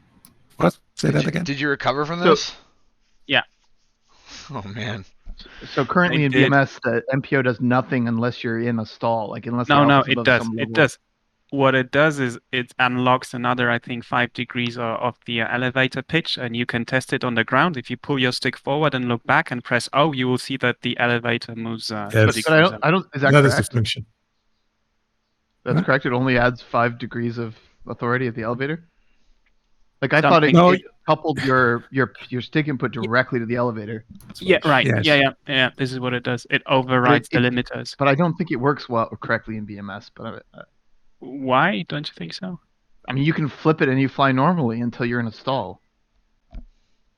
What? Say that again. Did you recover from this? Yeah. Oh man. So currently I in did. BMS, the MPO does nothing unless you're in a stall, like unless the No, alpha's it above does. some It level. does. What it does is it unlocks another, I think, 5 degrees of the elevator pitch, and you can test it on the ground. If you pull your stick forward and look back and press O, you will see that the elevator moves. Yes. But I don't. Is that That is the correct? function. That's correct. It only adds 5 degrees of authority of the elevator? Like I thought it coupled your stick input directly to the elevator. Yeah, right. Yeah. This is what it does. It overrides the limiters. But I don't think it works correctly in BMS. But why don't you think so? I mean, you can flip it and you fly normally until you're in a stall.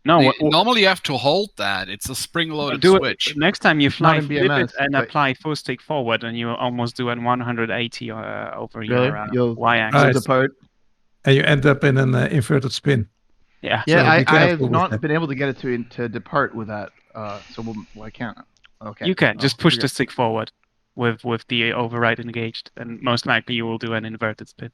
No, normally you have to hold that. It's a spring-loaded switch. Next time you fly, flip BMS, it and apply full stick forward, and you almost do an 180 over really? your y-axis. Depart. And you end up in an inverted spin. Yeah. Yeah, So I have not been able to get it to depart with that. I can't. Okay. You can just push the stick forward with the override engaged, and most likely you will do an inverted spin.